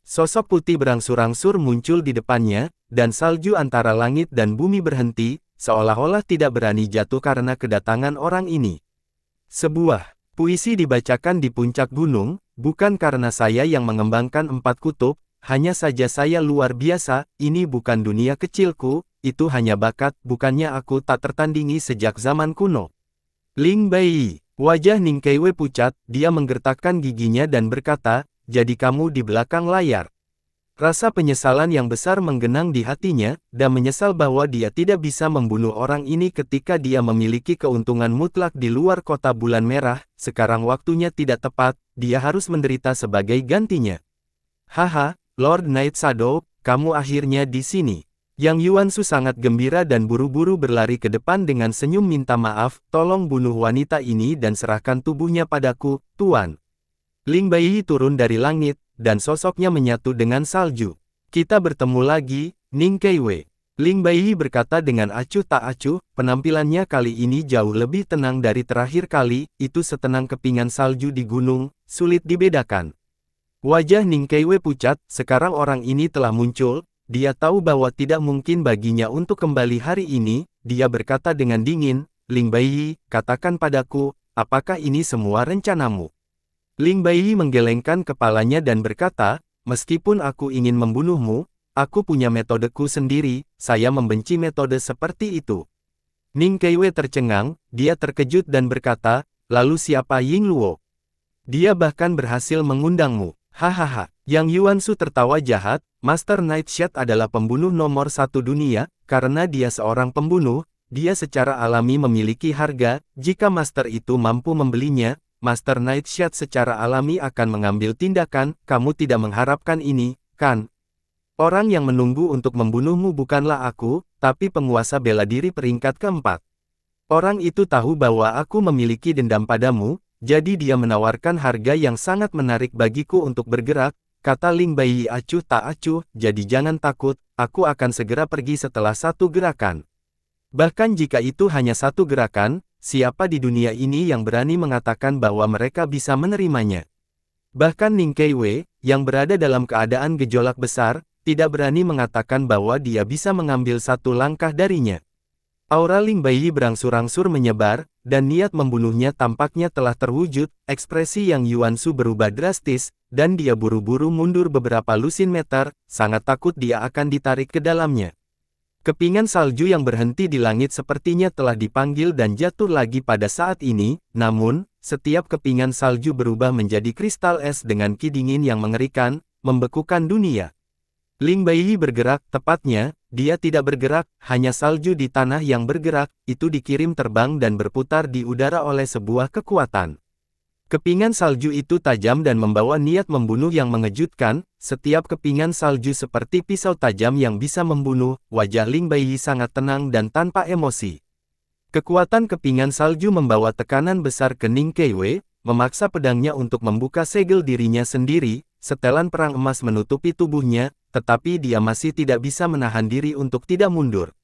Sosok putih berangsur-angsur muncul di depannya, dan salju antara langit dan bumi berhenti, seolah-olah tidak berani jatuh karena kedatangan orang ini. Sebuah puisi dibacakan di puncak gunung, bukan karena saya yang mengembangkan 4 kutub, hanya saja saya luar biasa, ini bukan dunia kecilku, itu hanya bakat, bukannya aku tak tertandingi sejak zaman kuno. Ling Baiyi, wajah Ning Keiwei pucat, dia menggertakkan giginya dan berkata, jadi kamu di belakang layar. Rasa penyesalan yang besar menggenang di hatinya, dan menyesal bahwa dia tidak bisa membunuh orang ini ketika dia memiliki keuntungan mutlak di luar kota bulan merah, sekarang waktunya tidak tepat, dia harus menderita sebagai gantinya. Haha, Lord Night Shadow, kamu akhirnya di sini. Yang Yuansu sangat gembira dan buru-buru berlari ke depan dengan senyum minta maaf, tolong bunuh wanita ini dan serahkan tubuhnya padaku, Tuan. Ling Baiyi turun dari langit, dan sosoknya menyatu dengan salju. Kita bertemu lagi, Ning Keiwei. Ling Baiyi berkata dengan acuh tak acuh, penampilannya kali ini jauh lebih tenang dari terakhir kali, itu setenang kepingan salju di gunung, sulit dibedakan. Wajah Ning Keiwei pucat, sekarang orang ini telah muncul, dia tahu bahwa tidak mungkin baginya untuk kembali hari ini, dia berkata dengan dingin, Ling Baiyi, katakan padaku, apakah ini semua rencanamu? Ling Baiyi menggelengkan kepalanya dan berkata, meskipun aku ingin membunuhmu, aku punya metodeku sendiri, saya membenci metode seperti itu. Ning Keiwei tercengang, dia terkejut dan berkata, lalu siapa Ying Luo? Dia bahkan berhasil mengundangmu. Hahaha, Yang Yuansu tertawa jahat, Master Nightshade adalah pembunuh nomor 1 dunia, karena dia seorang pembunuh, dia secara alami memiliki harga, jika Master itu mampu membelinya, Master Nightshade secara alami akan mengambil tindakan, kamu tidak mengharapkan ini, kan? Orang yang menunggu untuk membunuhmu bukanlah aku, tapi penguasa bela diri peringkat keempat. Orang itu tahu bahwa aku memiliki dendam padamu, jadi dia menawarkan harga yang sangat menarik bagiku untuk bergerak, kata Ling Baiyi acuh tak acuh, jadi jangan takut, aku akan segera pergi setelah satu gerakan. Bahkan jika itu hanya satu gerakan, siapa di dunia ini yang berani mengatakan bahwa mereka bisa menerimanya? Bahkan Ning Keiwei, yang berada dalam keadaan gejolak besar, tidak berani mengatakan bahwa dia bisa mengambil satu langkah darinya. Aura Ling Baiyi berangsur-angsur menyebar, dan niat membunuhnya tampaknya telah terwujud, ekspresi Yang Yuansu berubah drastis, dan dia buru-buru mundur beberapa lusin meter, sangat takut dia akan ditarik ke dalamnya. Kepingan salju yang berhenti di langit sepertinya telah dipanggil dan jatuh lagi pada saat ini, namun, setiap kepingan salju berubah menjadi kristal es dengan ki dingin yang mengerikan, membekukan dunia. Ling Baiyi bergerak, tepatnya, dia tidak bergerak, hanya salju di tanah yang bergerak, itu dikirim terbang dan berputar di udara oleh sebuah kekuatan. Kepingan salju itu tajam dan membawa niat membunuh yang mengejutkan, setiap kepingan salju seperti pisau tajam yang bisa membunuh, wajah Ling Baiyi sangat tenang dan tanpa emosi. Kekuatan kepingan salju membawa tekanan besar ke Ning Keiwei, memaksa pedangnya untuk membuka segel dirinya sendiri, setelan perang emas menutupi tubuhnya, tetapi dia masih tidak bisa menahan diri untuk tidak mundur.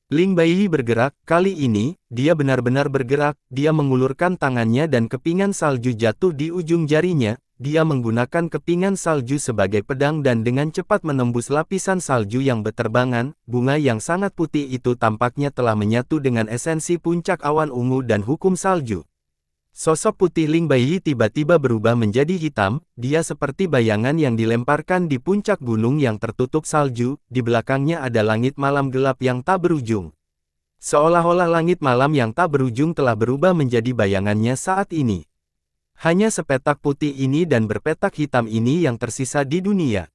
Ling Baiyi bergerak, kali ini, dia benar-benar bergerak, dia mengulurkan tangannya dan kepingan salju jatuh di ujung jarinya, dia menggunakan kepingan salju sebagai pedang dan dengan cepat menembus lapisan salju yang berterbangan, bunga yang sangat putih itu tampaknya telah menyatu dengan esensi puncak awan ungu dan hukum salju. Sosok putih Ling Baiyi tiba-tiba berubah menjadi hitam, dia seperti bayangan yang dilemparkan di puncak gunung yang tertutup salju, di belakangnya ada langit malam gelap yang tak berujung. Seolah-olah langit malam yang tak berujung telah berubah menjadi bayangannya saat ini. Hanya sepetak putih ini dan berpetak hitam ini yang tersisa di dunia.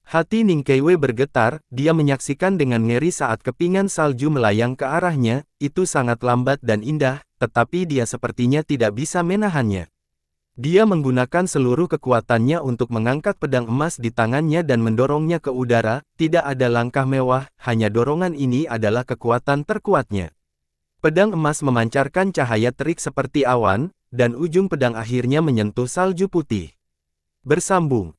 Hati Ning Keiwei bergetar, dia menyaksikan dengan ngeri saat kepingan salju melayang ke arahnya, itu sangat lambat dan indah, tetapi dia sepertinya tidak bisa menahannya. Dia menggunakan seluruh kekuatannya untuk mengangkat pedang emas di tangannya dan mendorongnya ke udara, tidak ada langkah mewah, hanya dorongan ini adalah kekuatan terkuatnya. Pedang emas memancarkan cahaya terik seperti awan, dan ujung pedang akhirnya menyentuh salju putih. Bersambung.